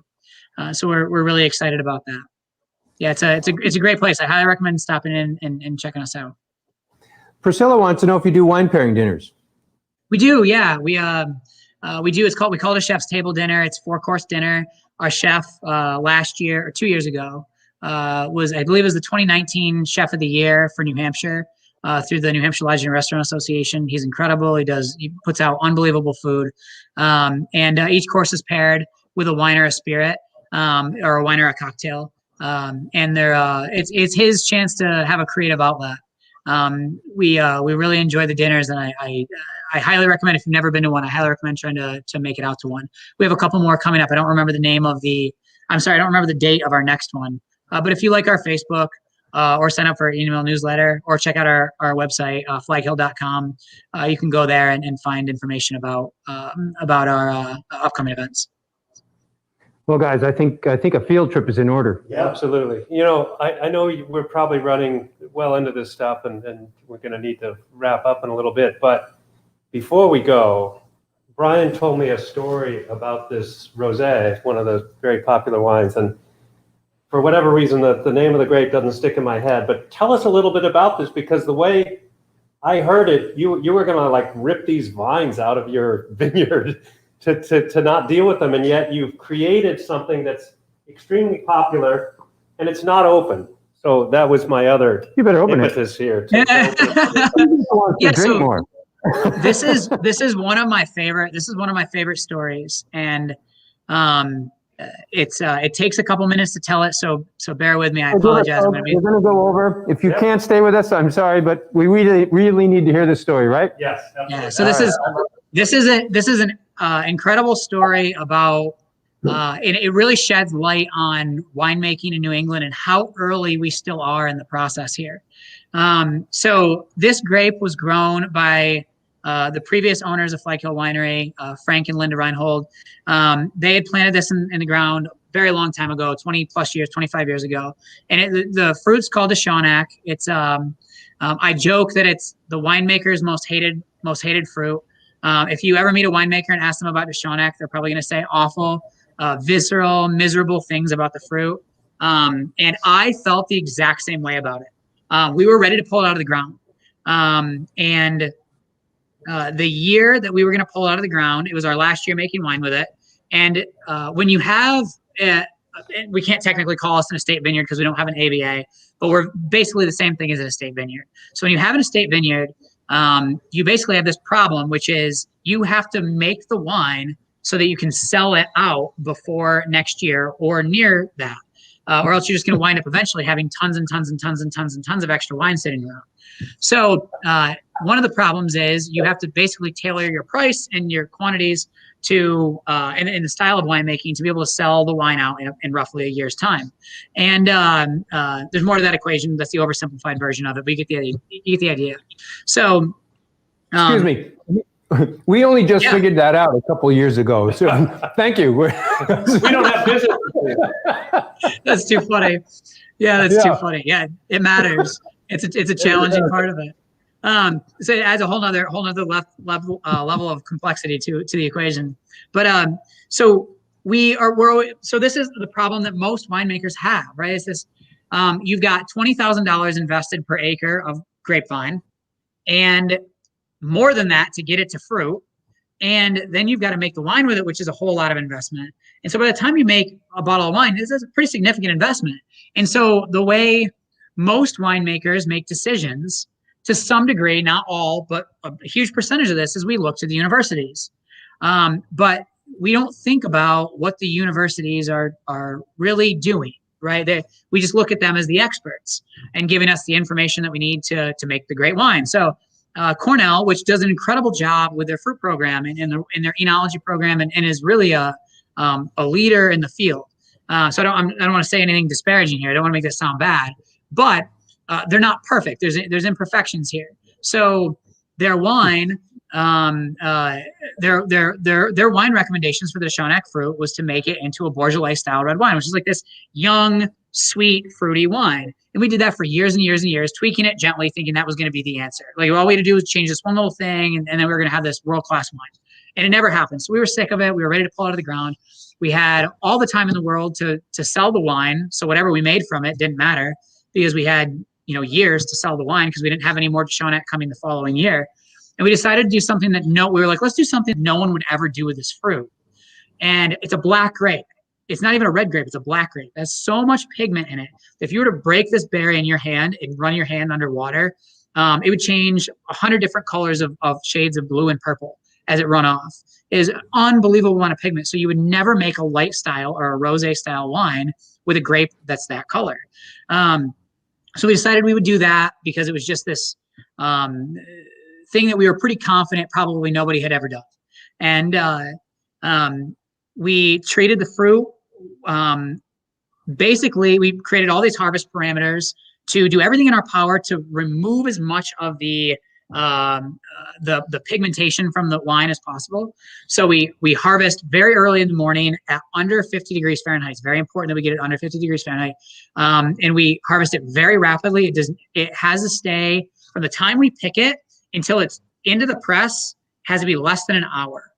So we're really excited about that. Yeah, it's a great place. I highly recommend stopping in and checking us out. Priscilla wants to know if you do wine pairing dinners. We do, yeah. We do. We call it a chef's table dinner. It's 4-course dinner. Our chef last year or 2 years ago was the 2019 Chef of the Year for New Hampshire through the New Hampshire Lodging and Restaurant Association. He's incredible. He puts out unbelievable food, and each course is paired with a wine or a spirit, or a wine or a cocktail, and it's his chance to have a creative outlet. We really enjoy the dinners, and I highly recommend, if you've never been to one, I highly recommend trying to make it out to one. We have a couple more coming up. I don't remember the date of our next one. But if you like our Facebook, or sign up for our email newsletter, or check out our website, flaghill.com, you can go there and find information about our upcoming events. Well, guys, I think a field trip is in order. Yeah, absolutely. I know we're probably running well into this stuff, and we're going to need to wrap up in a little bit. But before we go, Brian told me a story about this rosé, one of the very popular wines, and for whatever reason, the name of the grape doesn't stick in my head. But tell us a little bit about this, because the way I heard it, you were gonna like rip these vines out of your vineyard to not deal with them, and yet you've created something that's extremely popular, and it's not open. So that was my other impetus here. Yeah, drink more. This is one of my favorite stories, and it takes a couple minutes to tell it, so bear with me. I apologize. We're going to go over. If you can't stay with us, I'm sorry, but we really need to hear this story, right? Yes. Absolutely. Yeah. So this is an incredible story about. And it really sheds light on winemaking in New England and how early we still are in the process here. So this grape was grown by the previous owners of Flag Hill Winery, Frank and Linda Reinhold. They had planted this in the ground a very long time ago, 20 plus years, 25 years ago. And the fruit's called a Shawnack. It's I joke that it's the winemaker's most hated fruit. If you ever meet a winemaker and ask them about the Shawnack, they're probably going to say awful, visceral, miserable things about the fruit. And I felt the exact same way about it. We were ready to pull it out of the ground. And the year that we were going to pull it out of the ground, it was our last year making wine with it. And when you have, we can't technically call us an estate vineyard because we don't have an ABA, but we're basically the same thing as an estate vineyard. So when you have an estate vineyard, you basically have this problem, which is you have to make the wine so that you can sell it out before next year or near that. Or else you're just going to wind up eventually having tons and tons and tons and tons and tons of extra wine sitting around. So one of the problems is you have to basically tailor your price and your quantities to in the style of winemaking to be able to sell the wine out in roughly a year's time. And there's more to that equation. That's the oversimplified version of it, but you get the idea. So excuse me. We only just figured that out a couple of years ago. So thank you. We don't have business. That's too funny. Yeah, that's too funny. Yeah, it matters. It's a challenging part of it. So it adds a whole nother level of complexity to the equation. But so this is the problem that most winemakers have, right? Is this you've got $20,000 invested per acre of grapevine, and more than that to get it to fruit. And then you've got to make the wine with it, which is a whole lot of investment. And so by the time you make a bottle of wine, this is a pretty significant investment. And so the way most winemakers make decisions, to some degree, not all, but a huge percentage of this, is we look to the universities. But we don't think about what the universities are really doing, right? We just look at them as the experts and giving us the information that we need to make the great wine. So Cornell, which does an incredible job with their fruit program and in their enology program, and is really a leader in the field. So I don't want to say anything disparaging here. I don't want to make this sound bad, but they're not perfect. There's imperfections here. So their wine, their wine recommendations for the Shawnack fruit was to make it into a Beaujolais style red wine, which is like this young, sweet, fruity wine. And we did that for years and years and years, tweaking it gently, thinking that was going to be the answer. Like all we had to do was change this one little thing, and then we were going to have this world-class wine. And it never happened. So we were sick of it. We were ready to pull it out of the ground. We had all the time in the world to sell the wine. So whatever we made from it didn't matter, because we had years to sell the wine, because we didn't have any more Shawnack coming the following year. And we decided to do something that we were like, let's do something no one would ever do with this fruit. And it's a black grape. It's not even a red grape. It's a black grape. It has so much pigment in it. If you were to break this berry in your hand and run your hand underwater, it would change 100 different colors of shades of blue and purple as it run off. It is an unbelievable amount of pigment. So you would never make a light style or a rosé style wine with a grape that's that color. So we decided we would do that because it was just this thing that we were pretty confident probably nobody had ever done. And we treated the fruit. Basically, we created all these harvest parameters to do everything in our power to remove as much of the pigmentation from the wine as possible. So we harvest very early in the morning at under 50 degrees Fahrenheit. It's very important that we get it under 50 degrees Fahrenheit. And we harvest it very rapidly. It has to stay from the time we pick it until it's into the press has to be less than an hour.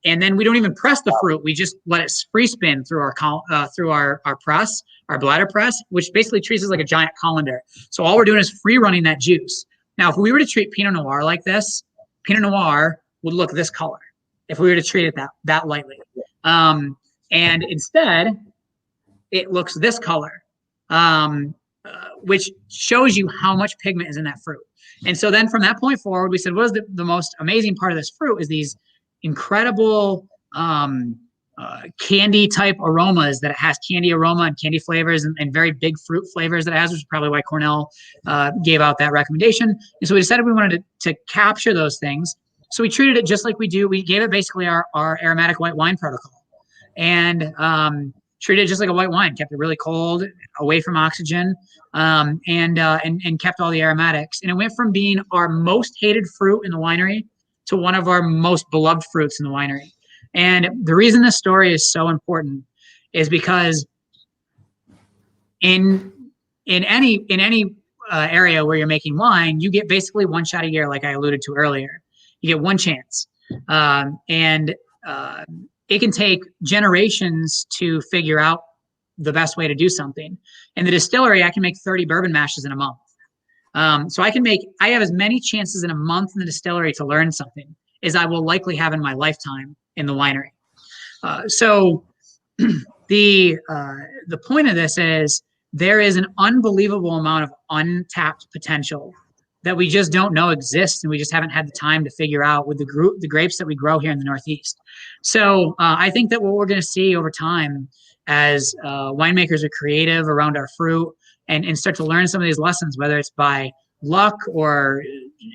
And then we don't even press the fruit. We just let it free spin through our press, our bladder press, which basically treats it like a giant colander. So all we're doing is free running that juice. Now, if we were to treat Pinot Noir like this, Pinot Noir would look this color if we were to treat it that lightly. And instead, it looks this color, which shows you how much pigment is in that fruit. And so then from that point forward, we said, what is the most amazing part of this fruit is these incredible candy type aromas that it has, candy aroma and candy flavors and very big fruit flavors that it has, which is probably why Cornell gave out that recommendation. And so we decided we wanted to capture those things. So we treated it just like we do. We gave it basically our aromatic white wine protocol and treated it just like a white wine, kept it really cold, away from oxygen, and kept all the aromatics. And it went from being our most hated fruit in the winery to one of our most beloved fruits in the winery. And the reason this story is so important is because in any area where you're making wine, you get basically one shot a year, like I alluded to earlier. You get one chance, and it can take generations to figure out the best way to do something. In the distillery, I can make 30 bourbon mashes in a month. So I have as many chances in a month in the distillery to learn something as I will likely have in my lifetime in the winery. So the point of this is there is an unbelievable amount of untapped potential that we just don't know exists, and we just haven't had the time to figure out with the grapes that we grow here in the Northeast. So I think that what we're going to see over time as winemakers are creative around our fruit and start to learn some of these lessons, whether it's by luck or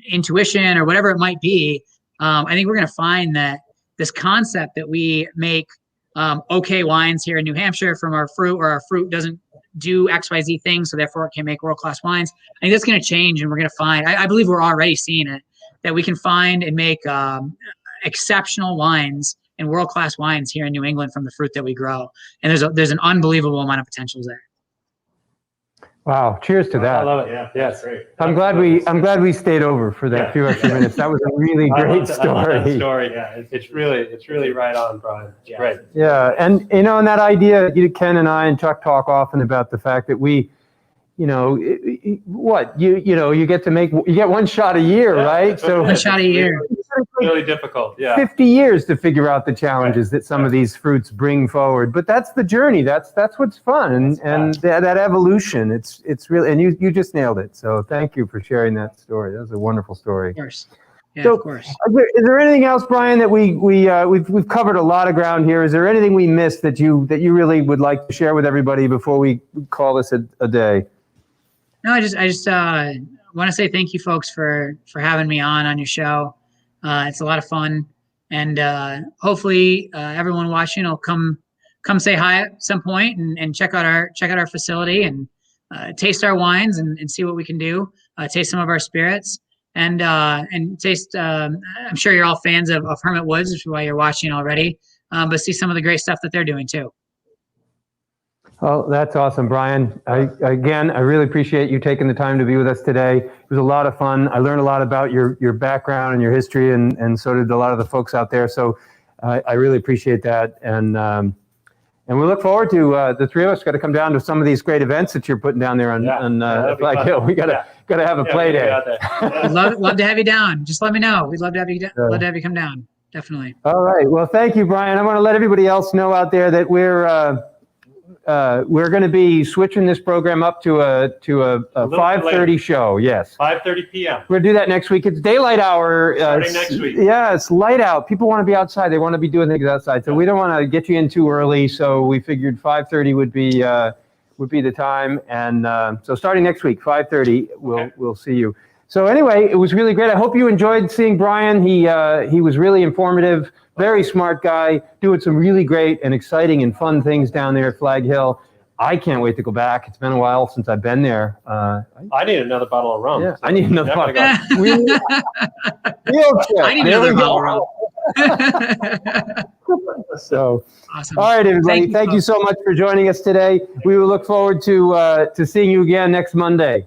intuition or whatever it might be, I think we're going to find that this concept that we make okay wines here in New Hampshire from our fruit, or our fruit doesn't do XYZ things, so therefore it can make world-class wines. I think that's going to change, and we're going to find, I believe we're already seeing it, that we can find and make exceptional wines and world-class wines here in New England from the fruit that we grow. And there's an unbelievable amount of potential there. Wow! Cheers to that. I love it. Yeah, yes. Great. I'm glad we stayed over for that few extra minutes. That was a really great story. I love that story. Yeah, it's really right on, Brian. It's great. Yeah, and and that idea, Ken and I and Chuck talk often about the fact that we, you get one shot a year, right? So one shot a year. It's really difficult. Yeah. 50 years to figure out the challenges that some of these fruits bring forward, but that's the journey. That's what's fun, and that evolution. It's really, and you just nailed it. So thank you for sharing that story. That was a wonderful story. Of course. Yeah, so, of course. Is there anything else, Brian, that we've covered a lot of ground here? Is there anything we missed that you really would like to share with everybody before we call this a day? No, I just want to say thank you, folks, for having me on your show. It's a lot of fun, and hopefully everyone watching will come say hi at some point and check out our facility and taste our wines and see what we can do. Taste some of our spirits and taste. I'm sure you're all fans of Hermit Woods, which is why you're watching already. But see some of the great stuff that they're doing too. Oh, that's awesome, Brian. I really appreciate you taking the time to be with us today. It was a lot of fun. I learned a lot about your background and your history, and so did a lot of the folks out there. So I really appreciate that. And we look forward to the three of us got to come down to some of these great events that you're putting down there on Flag Hill. We gotta have a play day. Love to have you down. Just let me know. We'd love to have you. Love to have you come down. Definitely. All right. Well, thank you, Brian. I want to let everybody else know out there that we're going to be switching this program up to a 5:30 show. Yes. 5:30 p.m. We're going to do that next week. It's daylight hour. Starting next week. Yeah, it's light out. People want to be outside. They want to be doing things outside. So we don't want to get you in too early. So we figured 5:30 would be the time. And so starting next week, 5:30, we'll see you. So anyway, it was really great. I hope you enjoyed seeing Brian. He was really informative. Very smart guy, doing some really great and exciting and fun things down there at Flag Hill. I can't wait to go back. It's been a while since I've been there. I need another bottle of rum. Yeah, I need another bottle. I need another bottle of rum. So, awesome. All right, everybody. Thank you so much for joining us today. We will look forward to seeing you again next Monday.